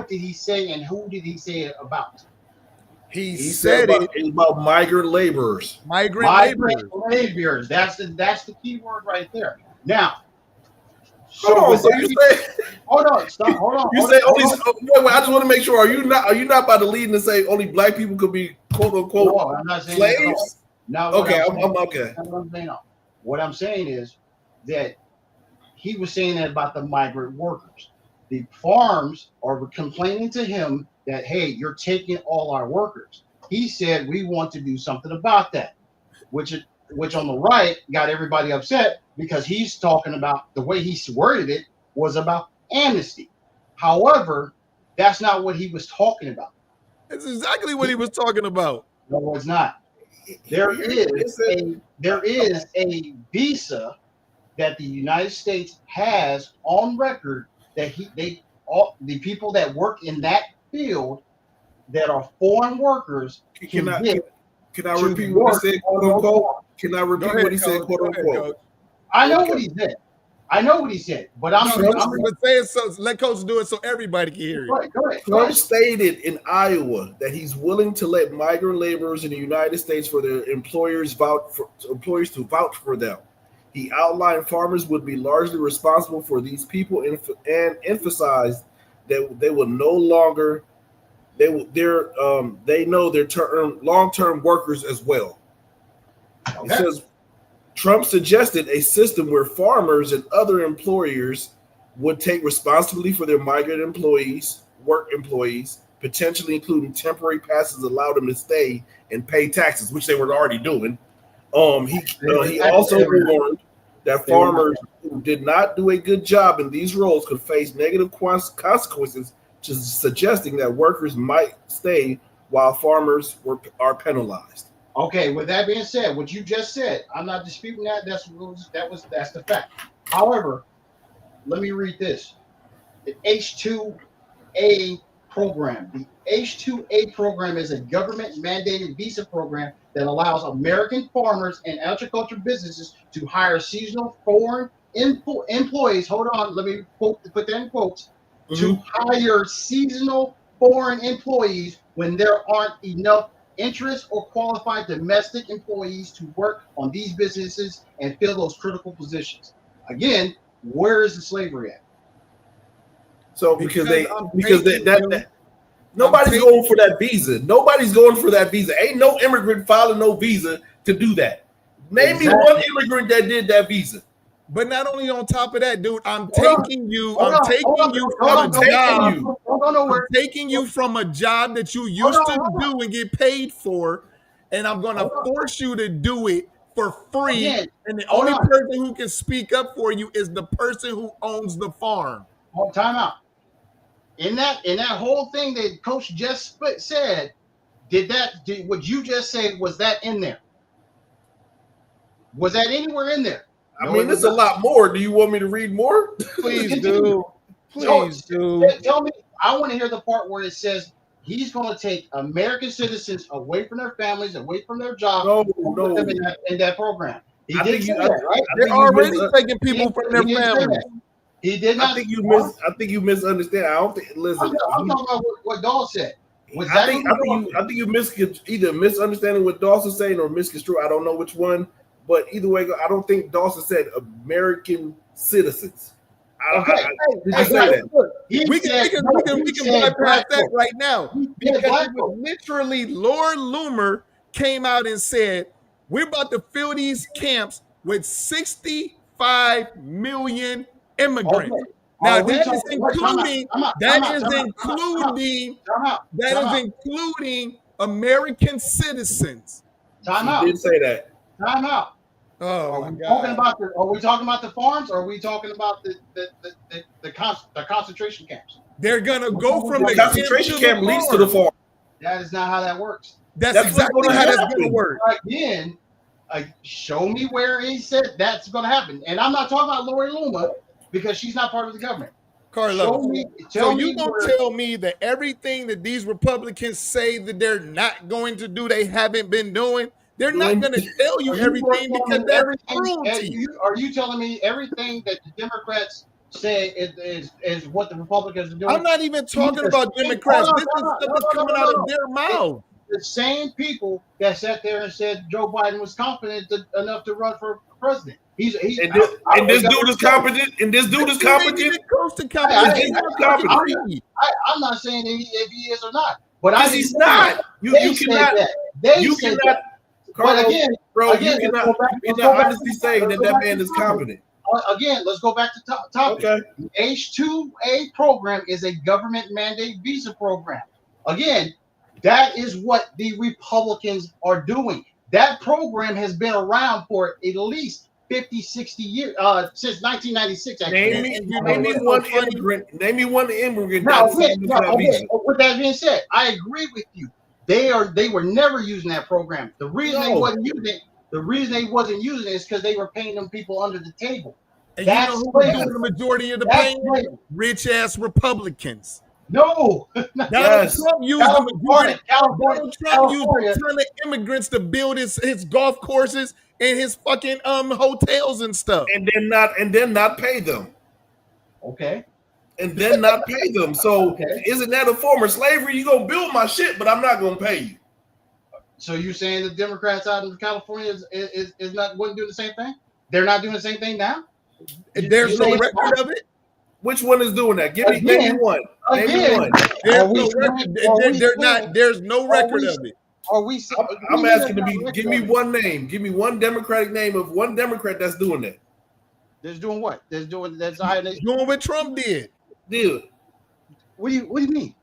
did he say and who did he say it about? He said it about migrant laborers. Migrant laborers. That's the key word right there. Now, hold on. Hold on. You say only. Wait. I just want to make sure. Are you not about to lead and say only black people could be quote unquote I'm not saying slaves? No. Okay. I'm okay. What I'm saying is that he was saying that about the migrant workers. The farms are complaining to him that, hey, you're taking all our workers. He said we want to do something about that, which on the right got everybody upset because he's talking about the way he worded it was about amnesty. However, that's not what he was talking about. That's exactly what he was talking about. No, it's not. There is a visa that the United States has on record that the people that work in that field that are foreign workers can I repeat what he said, quote unquote? Can I repeat what he said, quote unquote? I know what he said. But I'm saying so. Let Coach do it so everybody can hear you. Go ahead. Trump stated in Iowa that he's willing to let migrant laborers in the United States for their employers to vouch for them. He outlined farmers would be largely responsible for these people and emphasized that they will no longer they know their long-term workers as well. Okay. It says Trump suggested a system where farmers and other employers would take responsibility for their migrant work employees, potentially including temporary passes allow them to stay and pay taxes, which they were already doing. He also warned that farmers who did not do a good job in these roles could face negative consequences, suggesting that workers might stay while farmers are penalized. Okay, with that being said, what you just said, I'm not disputing that. That's the fact. However, let me read this. The H-2A program. The H-2A program is a government-mandated visa program that allows American farmers and agriculture businesses to hire seasonal foreign employees. Hold on, let me put that in quotes. To hire seasonal foreign employees when there aren't enough interest or qualified domestic employees to work on these businesses and fill those critical positions. Again, where is the slavery at? So because nobody's going for that visa. Nobody's going for that visa. Ain't no immigrant filing no visa to do that. Name me one immigrant that did that visa. But not only on top of that, dude, I'm taking you from a job that you used to do and get paid for, and I'm going to force you to do it for free. And the only person who can speak up for you is the person who owns the farm. Time out. In that whole thing that Coach just said, did what you just say, was that in there? Was that anywhere in there? I mean, there's a lot more. Do you want me to read more? Please do. Please do. Tell me. I want to hear the part where it says he's going to take American citizens away from their families, away from their jobs, put them in that program. He did say that, right? They're already taking people from their families. He did not. I think you misunderstand. I don't think. Listen, I'm talking about what Dawes said. I think you either misunderstanding what Dawson's saying or misconstrue. I don't know which one. But either way, I don't think Dawson said American citizens. Did you say that? We can bypass that right now. Because it was literally Lord Loomer came out and said, we're about to fill these camps with 65 million immigrants. Okay. Now that is including American citizens. Time out. He did say that. Time out. Oh, my God. Are we talking about the farms, or are we talking about the concentration camps? They're gonna go from the concentration camp leads to the farm. That is not how that works. That's exactly how that's gonna work. Again, show me where he said that's gonna happen. And I'm not talking about Lori Luma because she's not part of the government. Carlos, so you gonna tell me that everything that these Republicans say that they're not going to do, they haven't been doing? They're not going to tell you everything because that's cruelty. Are you telling me everything that the Democrats say is what the Republicans are doing? I'm not even talking about Democrats. This is stuff that's coming out of their mouth. The same people that sat there and said Joe Biden was confident enough to run for president. This dude is competent. And this dude is competent. I'm not saying if he is or not, but he's not. You cannot. Carlos, but again, you cannot honestly say that man is competent. Again, let's go back to topic. Okay. The H-2A program is a government mandate visa program. Again, that is what the Republicans are doing. That program has been around for at least 50, 60 years, since 1996. Name me one immigrant. Now, with that being said, I agree with you. They were never using that program. The reason they wasn't using it is because they were paying them people under the table. And that's you know who doing the majority of the paying? Rich ass Republicans. No. Donald Trump used the majority. Donald Trump used a ton of immigrants to build his golf courses and his fucking hotels and stuff. And then not pay them. Okay. And then not pay them. So isn't that a form of slavery? You're gonna build my shit, but I'm not gonna pay you. So you're saying the Democrats out in California is not wouldn't do the same thing? They're not doing the same thing now. There's no record of it. Which one is doing that? Give me one. Name me one. There's no record. There's no record of it. I'm asking to give me one name. Give me one Democratic name of one Democrat that's doing that. That's doing what? That's doing what Trump did. Dude. What do you mean?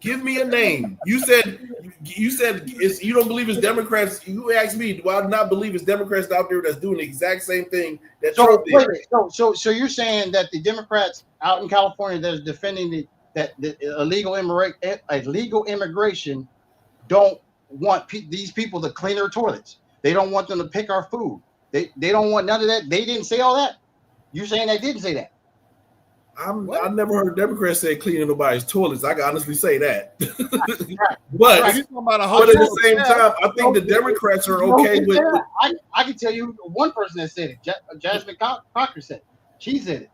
Give me a name. You said you don't believe it's Democrats. You asked me, do I not believe it's Democrats out there that's doing the exact same thing that Trump did? So you're saying that the Democrats out in California that is defending that illegal immigration don't want these people to clean their toilets. They don't want them to pick our food. They don't want none of that. They didn't say all that. You're saying they didn't say that. I never heard Democrats say cleaning nobody's toilets. I can honestly say that. But at the same time, I think the Democrats are okay with. I can tell you one person that said it. Jasmine Crocker said it. She said it.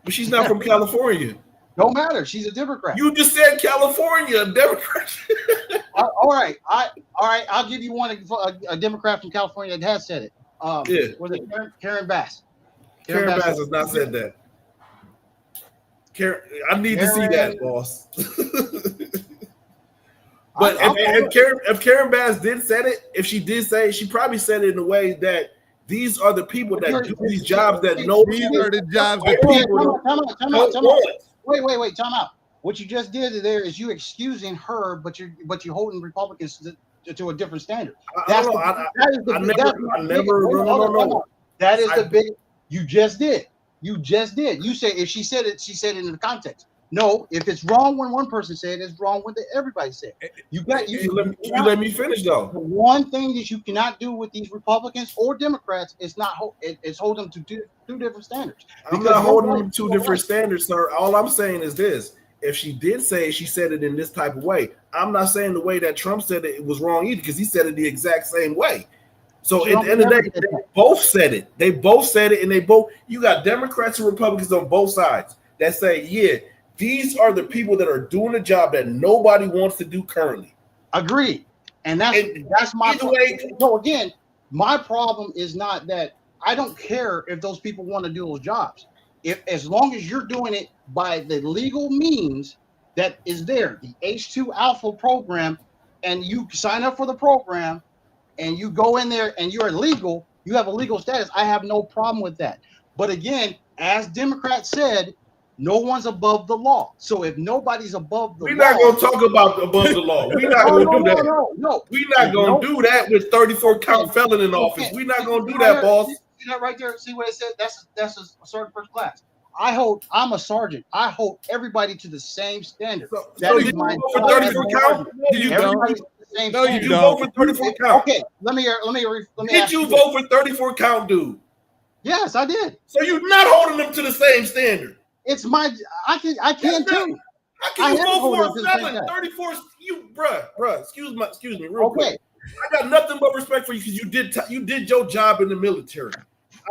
But she's not from California. Don't matter. She's a Democrat. You just said California, a Democrat. All right. I'll give you one. A Democrat from California that has said it. Was it Karen Bass? Karen Bass has not said that. I need to see that, boss. But if Karen Bass did say it, if she did say it, she probably said it in a way that these are the people that do these jobs that know these are the jobs that people Time out. Wait, time out. What you just did there is you excusing her, but you're holding Republicans to a different standard. That is the big. You just did. You say if she said it, she said it in the context. No, if it's wrong when one person said it, it's wrong when everybody said it. You let me finish though. The one thing that you cannot do with these Republicans or Democrats is it's hold them to two different standards. I'm not holding them to two different standards, sir. All I'm saying is this: if she did say it, she said it in this type of way. I'm not saying the way that Trump said it was wrong either, because he said it the exact same way. So at the end of the day, they both said it. And you got Democrats and Republicans on both sides that say, yeah, these are the people that are doing a job that nobody wants to do currently. Agreed. And that's my way. So again, my problem is not that I don't care if those people want to do those jobs. As long as you're doing it by the legal means that is there, the H2 Alpha program, and you sign up for the program, and you go in there and you're legal, you have a legal status, I have no problem with that. But again, as Democrats said, no one's above the law. So if nobody's above the law, we're not going to talk about above the law. We're not going to do that. No. We're not going to do that with 34 count felon in office. We're not going to do that, boss. See that right there? See what it said? That's a sergeant first class. I'm a sergeant. I hold everybody to the same standard. So did you vote for 34 count? Did you vote for 34 count? Okay, let me Did you vote for 34 count, dude? Yes, I did. So you're not holding them to the same standard. It's my I can too. How can you vote for a felon? 34, bruh. Excuse me, real quick. I got nothing but respect for you because you did your job in the military.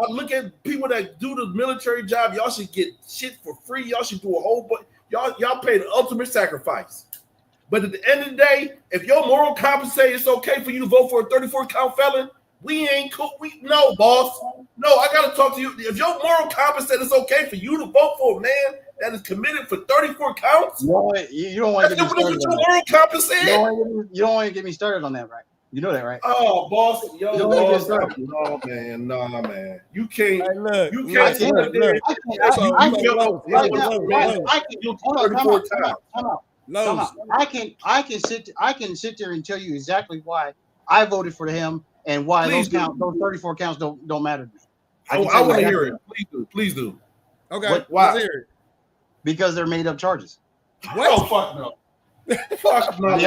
I look at people that do the military job. Y'all should get shit for free. Y'all should do a whole bunch. Y'all pay the ultimate sacrifice. But at the end of the day, if your moral compass say it's okay for you to vote for a 34 count felon, we ain't cool. No, boss. No, I gotta talk to you. If your moral compass said it's okay for you to vote for a man that is committed for 34 counts, you don't want to get me started. What your moral compass said? You don't want to get me started on that, right? You know that, right? Oh, boss. No, man. You can't. Hey, look, you can't. I can sit there and tell you exactly why I voted for him and why those 34 counts don't matter to me. I want to hear it. Please do. Okay. Why? Let's hear it. Because they're made up charges. What? Oh, fuck no. Fuck no.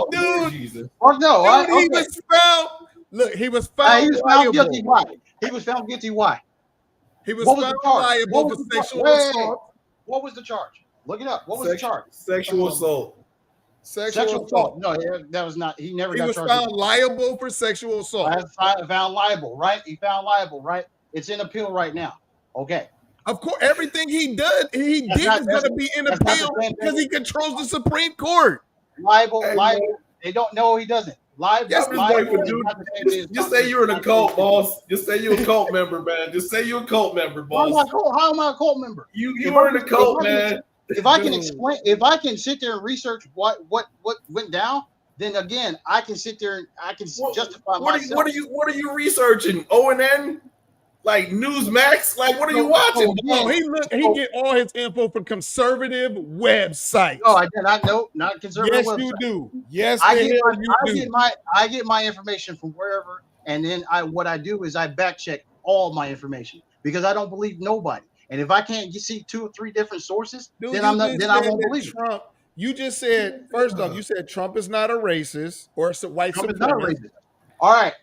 Dude. Jesus. Fuck no. He was found. Look, he was found. He was found guilty. Why? He was found guilty. Why? He was found liable for sexual assault. What was the charge? Look it up. What was the charge? Sexual assault. Sexual assault. No, that was not. He never. He was found liable for sexual assault. Found liable, right? He found liable, right? It's in appeal right now. Okay. Of course, everything he did is going to be in appeal because he controls the Supreme Court. Liable. They don't know he doesn't. Live. Yes, live just say you're in a cult, boss. Just say you're a cult member, man. Just say you're a cult member, boss. How am I a cult member? You are in a cult, man. If I can explain, if I can sit there and research what went down, then again I can sit there and I can justify myself. What are you researching? ONN? Like Newsmax? Like what are you watching? He get all his info from conservative websites. No, I did not know. Not conservative. Yes, websites. you do. Yes, I get my information from wherever, and then what I do is I back check all my information because I don't believe nobody. And if I can't see 2 or 3 different sources, then I won't believe Trump. You just said first off, you said Trump is not a racist or a white supremacist. All right.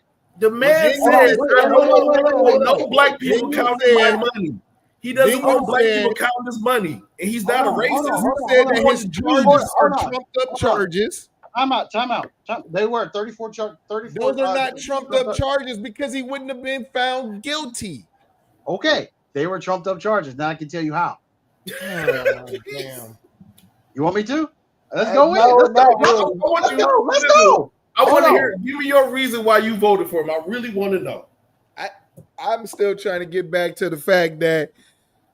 The man says no black people counting my money. He doesn't want black people counting his money, and he's not a racist. You said that his charges are trumped up charges. Time out. They were 34 charges. Those are not trumped up charges because he wouldn't have been found guilty. Okay, they were trumped up charges. Now I can tell you how. Oh, damn. You want me to? Let's go with it. Let's go. I want to hear. Give me your reason why you voted for him. I really want to know. I'm still trying to get back to the fact that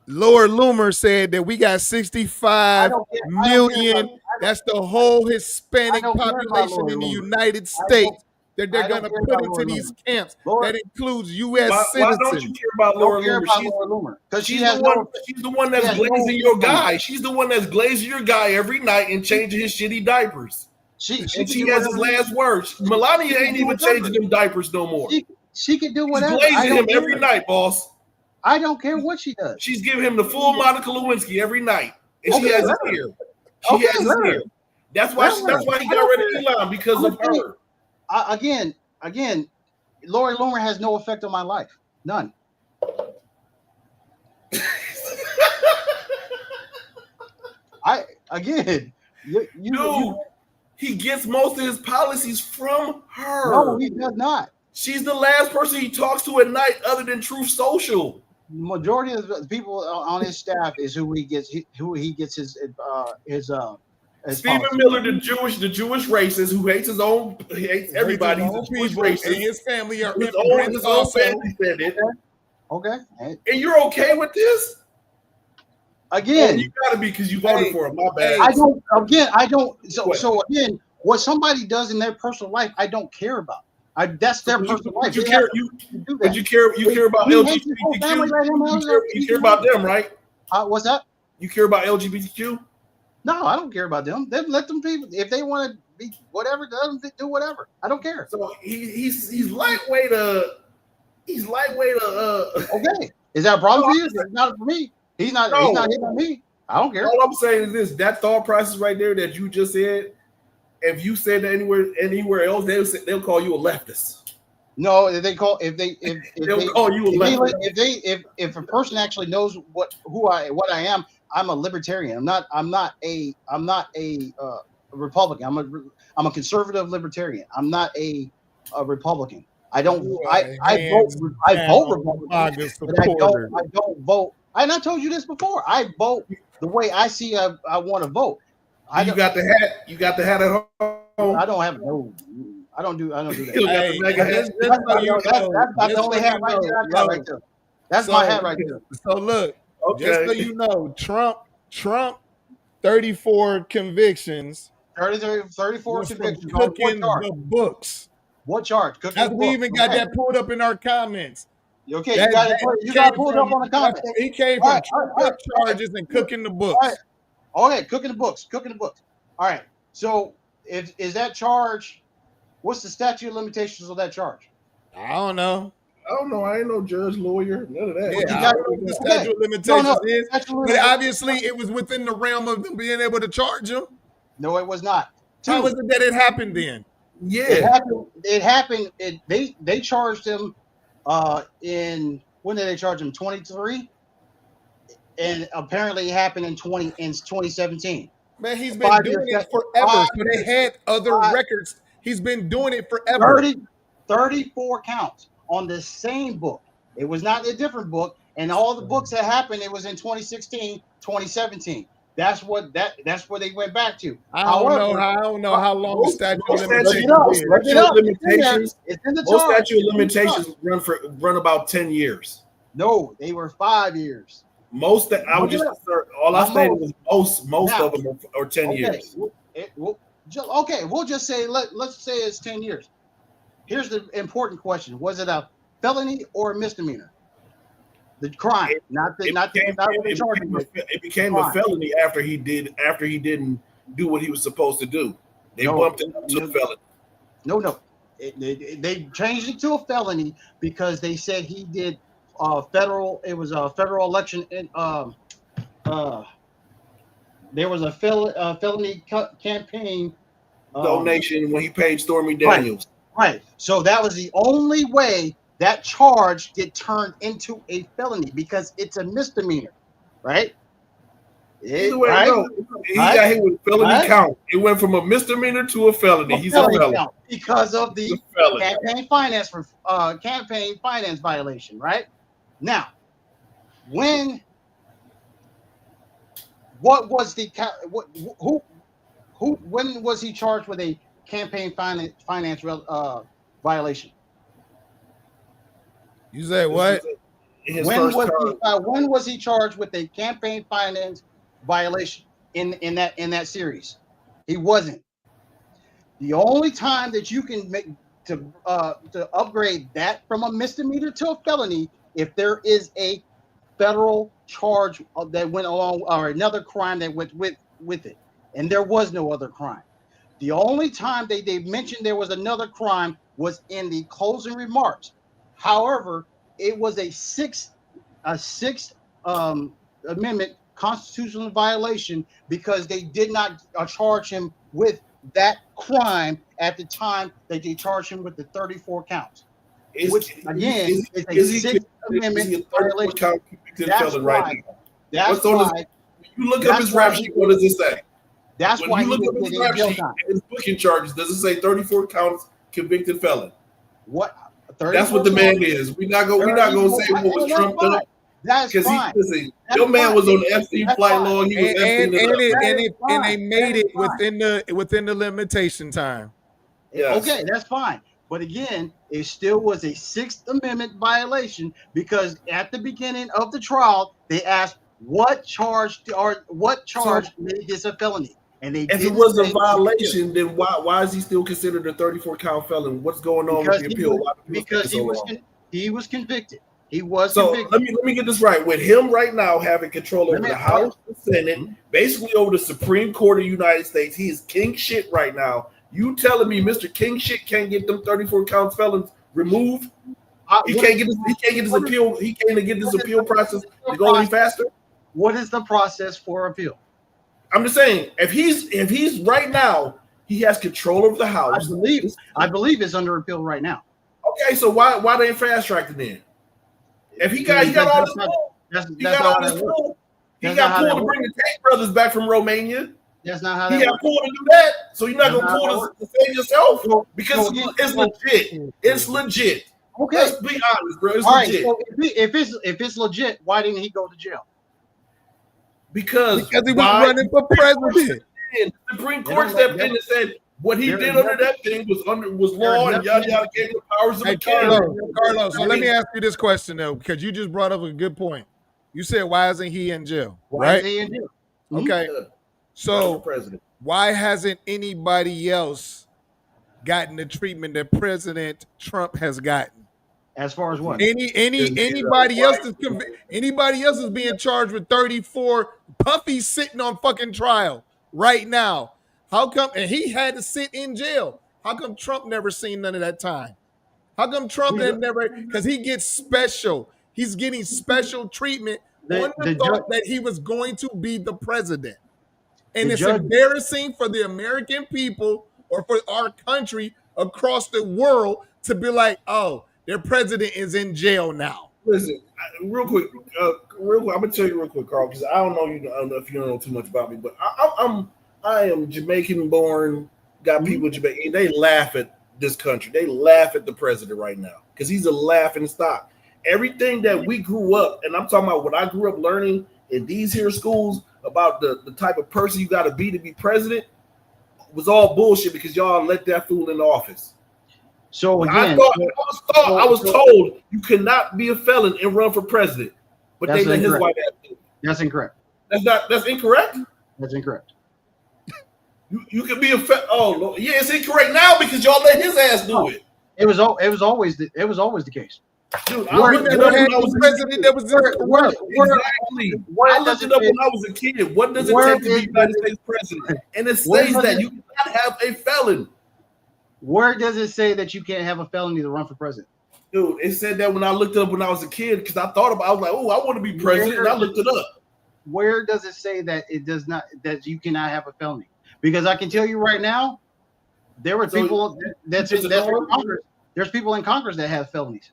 Lord Loomer said that we got 65 million. That's the whole Hispanic population in the United States that they're going to put into these camps. That includes U.S. citizens. Why don't you care about Laura Loomer? Because she's the one that's glazing your guy. She's the one that's glazing your guy every night and changing his shitty diapers. She has his last words. Melania ain't even changing them diapers no more. She can do whatever. She's glazing him every night, boss. I don't care what she does. She's giving him the full Monica Lewinsky every night, and she has his ear. She has his ear. That's why he got rid of Elon, because of her. Again, Lori Loomer has no effect on my life. None. He gets most of his policies from her. No, he does not. She's the last person he talks to at night, other than Truth Social. Majority of the people on his staff is who he gets his Stephen policy. Miller, the Jewish racist who hates everybody. He's a Jewish racist. And his family are his own family said it. Okay. And you're okay with this? Again, you gotta be because you voted for him. My bad. I don't. So again, what somebody does in their personal life, I don't care about. That's their personal life. You care about LGBTQ. You care about them, right? What's that? You care about LGBTQ? No, I don't care about them. Let them people if they want to be whatever. Let them do whatever. I don't care. So he's lightweight. He's lightweight. Okay, is that a problem for you? It's not for me. He's not hitting on me. I don't care. All I'm saying is this: that thought process right there that you just said. If you said that anywhere else, they'll call you a leftist. No, if call you a leftist. If a person actually knows what I am, I'm a libertarian. I'm not a Republican. I'm a conservative libertarian. I'm not a Republican. I don't. I vote Republican, but I don't vote. And I told you this before. I vote the way I see. I want to vote. You got the hat. You got the hat at home. I don't have no. I don't do that. That's the only hat right there. That's my hat right there. So look, just so you know, Trump, 34 convictions. 34 convictions. Cooking the books. What charge? We even got that pulled up in our comments. Okay, you got it pulled up on the comments. He came from charges and cooking the books. Okay, cooking the books. All right. So, is that charge? What's the statute of limitations of that charge? I don't know. I ain't no judge, lawyer, none of that. Yeah, I don't know what the statute of limitations is. But obviously, it was within the realm of them being able to charge him. No, it was not. How was it that it happened then? Yeah, it happened. They charged him. When did they charge him? 23. And apparently it happened in 2017. Man, he's been doing it forever. So they had other records. He's been doing it forever. 34 counts on the same book. It was not a different book. And all the books that happened, it was in 2016, 2017. That's what that's where they went back to. I don't know how long the statute of limitations is. Most statute of limitations run about 10 years. No, they were 5 years. Most that I would just all I stated was most of them are 10 years. We'll just say let's say it's 10 years. Here's the important question: was it a felony or a misdemeanor? The crime, not what they charged him with. It became a felony after he didn't do what he was supposed to do. They bumped it up to a felony. No. They changed it to a felony because they said he did federal. It was a federal election. There was a felony campaign donation when he paid Stormy Daniels. Right. So that was the only way that charge get turned into a felony because it's a misdemeanor, right? Either way, he got hit with felony count. It went from a misdemeanor to a felony. He's a felon because of the campaign finance violation, right? Now, when was he charged with a campaign finance violation? You say what? When was he charged with a campaign finance violation in that series? He wasn't. The only time that you can make to upgrade that from a misdemeanor to a felony if there is a federal charge that went along or another crime that went with it, and there was no other crime. The only time they mentioned there was another crime was in the closing remarks. However, it was a sixth amendment constitutional violation because they did not charge him with that crime at the time that they charged him with the 34 counts. Which again is a Sixth Amendment violation. That's why. That's why. You look up his rap sheet. What does it say? That's why you look up his rap sheet and his booking charges. Does it say 34 counts convicted felon? What? That's what the man is. We're not gonna say what was trumped up. That's fine. Your man was on the Epstein flight log. He was and they made it within the limitation time. Yes. Okay, that's fine. But again, it still was a Sixth Amendment violation because at the beginning of the trial, they asked what charge made this a felony. And if it was a violation, then why is he still considered a 34 count felon? What's going on with the appeal? Because he was convicted. He was convicted. Let me get this right. With him right now having control over the House, the Senate, basically over the Supreme Court of the United States, he is king shit right now. You telling me Mr. King shit can't get them 34 count felons removed? He can't get this appeal. He can't get this appeal process to go any faster. What is the process for appeal? I'm just saying, if he's right now, he has control over the House. I believe it's under appeal right now. Okay, so why they fast tracked it then? If he got all this pull, he got pull to bring the Tate brothers back from Romania. That's not how he got pulled to do that. So you're not gonna pull to save yourself because it's legit. It's legit. Okay, let's be honest, bro. It's Right, legit. so if it's legit, why didn't he go to jail? Because he was running for president. The Supreme Court stepped in and said what he did under that thing was law and yada gave the powers of the Carlos. So let me ask you this question though, because you just brought up a good point. You said why isn't he in jail? Why is he in jail? Okay. So why hasn't anybody else gotten the treatment that President Trump has gotten? As far as what? Anybody else is being charged with 34. Puffy's sitting on fucking trial right now. How come? And he had to sit in jail. How come Trump never seen none of that time? How come Trump never? Because he gets special. He's getting special treatment on the thought that he was going to be the president. And it's embarrassing for the American people or for our country across the world to be like, oh, their president is in jail now. Listen, real quick. I'm gonna tell you real quick, Carl, because I don't know if you don't know too much about me, but I am Jamaican born. Got people in Jamaica. They laugh at this country. They laugh at the president right now because he's a laughing stock. Everything that we grew up, and I'm talking about what I grew up learning in these here schools. about the type of person you got to be president was all bullshit because y'all let that fool in office. So again, I was told you cannot be a felon and run for president, but they let his white ass do it. That's incorrect. That's incorrect. That's incorrect. You can be a oh Lord. Yeah, it's incorrect now because y'all let his ass do it. It was always the case. Dude, I looked it up when I was president. That was exactly. I looked it up when I was a kid. What does it take to be United States president? And it says that you cannot have a felon. Where does it say that you can't have a felony to run for president? Dude, it said that when I looked it up when I was a kid because I thought about. I was like, oh, I want to be president. And I looked it up. Where does it say that it does not that you cannot have a felony? Because I can tell you right now, there were people that's in Congress. There's people in Congress that have felonies.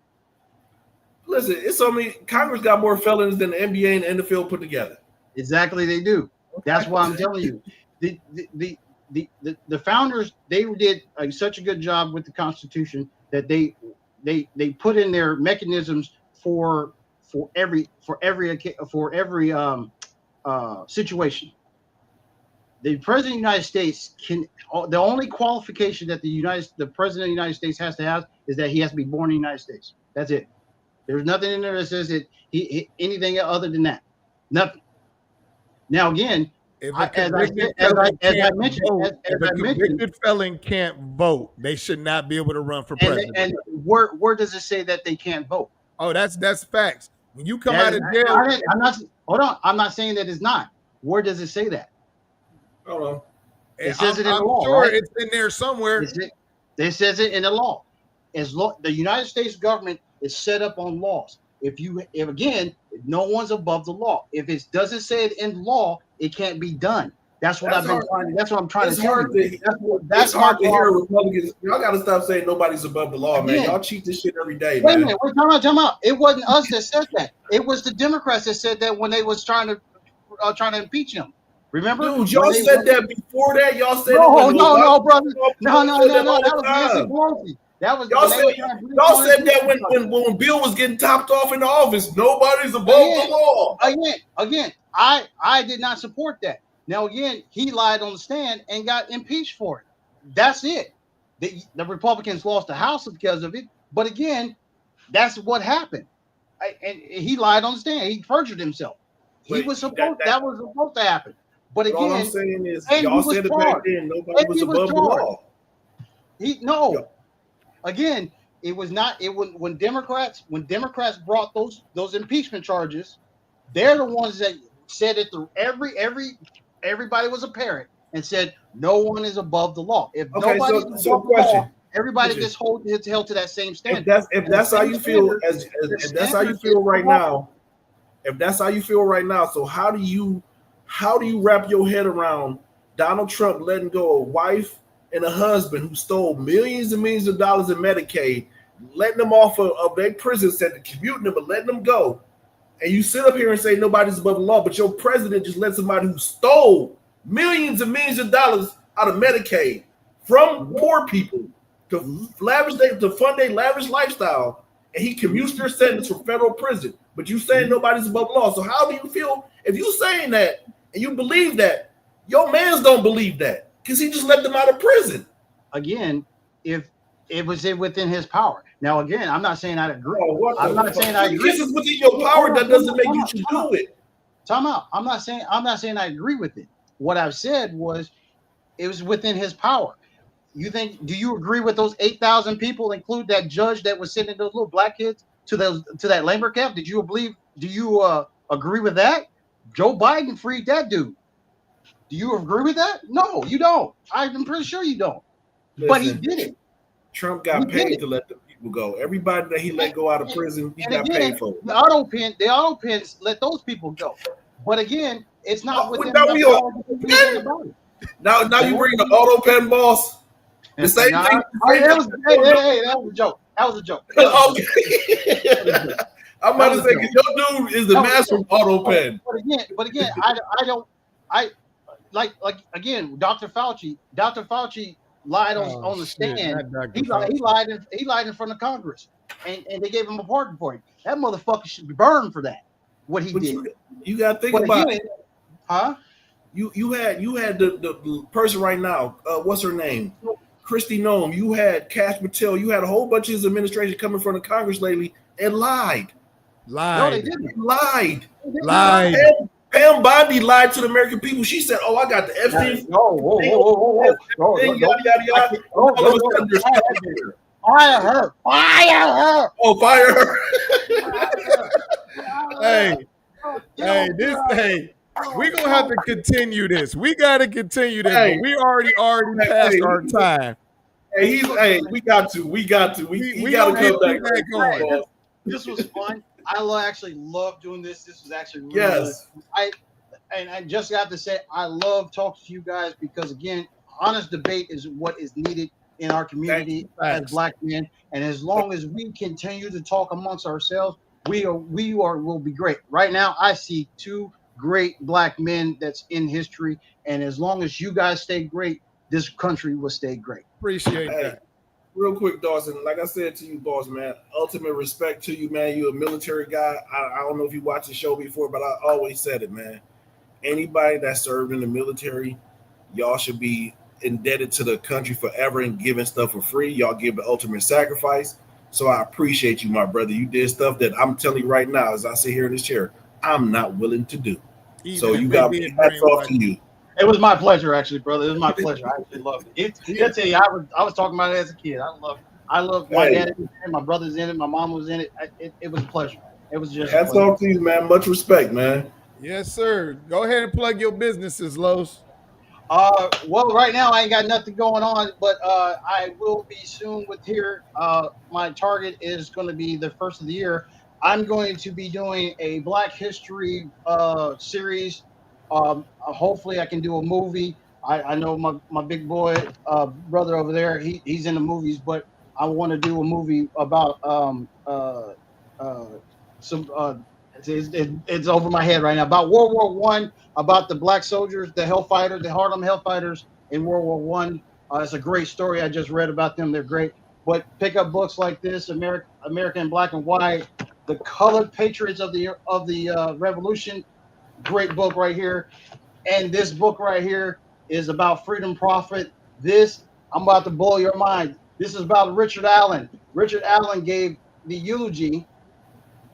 Listen, it's only Congress got more felons than the NBA and the NFL put together. Exactly, they do. That's why I'm telling you. The founders, they did such a good job with the Constitution that they put in their mechanisms for every situation. The president of the United States the only qualification that the president of the United States has to have is that he has to be born in the United States. That's it. There's nothing in there that says that he anything other than that. Nothing. Now again, if a convicted felon can't vote, they should not be able to run for president. And where does it say that they can't vote? Oh, that's facts. When you come out of jail, I'm not saying that it's not. Where does it say that? Hold on. It says it in the law. Sure, right? it's in there somewhere. It says it in the law. The United States government is set up on laws. If no one's above the law. If it doesn't say it in law, it can't be done. That's what I'm trying to tell you. That's hard to hear Republicans. Y'all got to stop saying nobody's above the law, man. Y'all cheat this shit every day, man. Wait a minute. Time out. It wasn't us that said that. It was the Democrats that said that when they was trying to impeach him. Remember? Dude, y'all said that before that. Y'all said no, brother. No. That was Nancy Pelosi. That was y'all said that when Bill was getting topped off in the office, nobody's above the law. Again, I did not support that. Now again, he lied on the stand and got impeached for it. That's it. The Republicans lost the House because of it. But again, that's what happened. And he lied on the stand. He perjured himself. That was supposed to happen. But again, all I'm saying is, y'all said it back then. Nobody was above the law. Again, it was not. It was when Democrats brought those impeachment charges. They're the ones that said it through everybody was a parent and said no one is above the law. If nobody is above the law, everybody gets held to that same standard. If that's how you feel, if that's how you feel right now, so how do you wrap your head around Donald Trump letting go a wife and a husband who stole millions and millions of dollars in Medicaid, letting them off of their prison sentence, commuting them and letting them go? And you sit up here and say nobody's above the law, but your president just let somebody who stole millions and millions of dollars out of Medicaid from poor people to fund their lavish lifestyle, and he commutes their sentence from federal prison. But you saying nobody's above the law. So how do you feel if you saying that and you believe that? Your mans don't believe that because he just let them out of prison. Again, if it was within his power. Now, again, I'm not saying I agree. I'm not saying I agree. This is within your power. That doesn't make you should do it. Time out. I'm not saying I agree with it. What I've said was it was within his power. Do you agree with those 8,000 people, include that judge that was sending those little black kids to that labor camp? Do you agree with that? Joe Biden freed that dude. Do you agree with that? No, you don't. I'm pretty sure you don't. Listen, but he did it. Trump got paid to let the people go. Everybody that he let go out of prison, he got paid for. The auto pens let those people go. But again, it's not within now you bring the auto pen boss. The same thing. That was a joke. Okay. I'm about to say because your dude is the master of auto pen. But again, again, Dr. Fauci lied on the stand. He lied in front of Congress, and they gave him a pardon for it. That motherfucker should be burned for that. What he did. You got to think about it. Huh? You had the person right now. What's her name? Christy Nome. You had Cash Patel. You had a whole bunch of his administration coming from the Congress lately and lied. No, they didn't. Lied. Pam Bondi lied to the American people. She said, "Oh, I got the Epstein." Whoa. Fire her! Oh, fire her! We're gonna have to continue this. We gotta continue this. But we already passed our time. We got to. We gotta come back going. This was fun. I actually love doing this. This was actually really good. I just got to say I love talking to you guys because again, honest debate is what is needed in our community as Black men. And as long as we continue to talk amongst ourselves, will be great. Right now, I see two great Black men that's in history, and as long as you guys stay great, this country will stay great. Appreciate that. Real quick, Dawson, like I said to you, boss, man, ultimate respect to you, man. You're a military guy. I don't know if you watched the show before, but I always said it, man. Anybody that served in the military, y'all should be indebted to the country forever and giving stuff for free. Y'all give the ultimate sacrifice. So I appreciate you, my brother. You did stuff that I'm telling you right now, as I sit here in this chair, I'm not willing to do. So you got me hats off to you. It was my pleasure, actually, brother. It was my pleasure. I actually loved it. I tell you, I was talking about it as a kid. I love my dad was in it, my brother's in it, my mom was in it. It was a pleasure. It was just hats off to you, man. Much respect, man. Yes, sir. Go ahead and plug your businesses, Los. Well, right now I ain't got nothing going on, but I will be soon with here. My target is going to be the first of the year. I'm going to be doing a Black History series. Hopefully I can do a movie. I know my big boy brother over there, he's in the movies, but I want to do a movie about it's over my head right now, about World War I, about the Black soldiers, the Hellfighters, the Harlem Hellfighters in World War I. It's a great story. I just read about them. They're great. But pick up books like this, American Black and White, The Colored Patriots of the Revolution. Great book right here. And this book right here is about Freedom Prophet. I'm about to blow your mind. This is about Richard Allen. Richard Allen gave the eulogy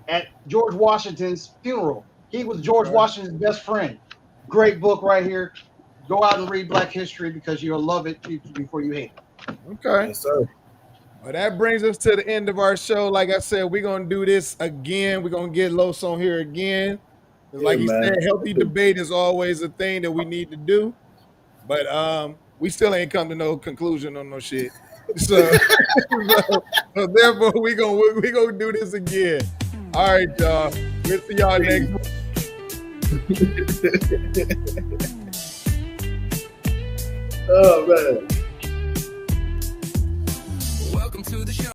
at George Washington's funeral. He was George Washington's best friend. Great book right here. Go out and read Black history because you'll love it before you hate it. Okay. Yes, sir. Well, that brings us to the end of our show. Like I said, we're going to do this again. We're going to get Los on here again. Like you said, healthy debate is always a thing that we need to do. But we still ain't come to no conclusion on no shit. So therefore, we gonna do this again. All right, y'all. We'll see y'all next Oh, man. Welcome to the show.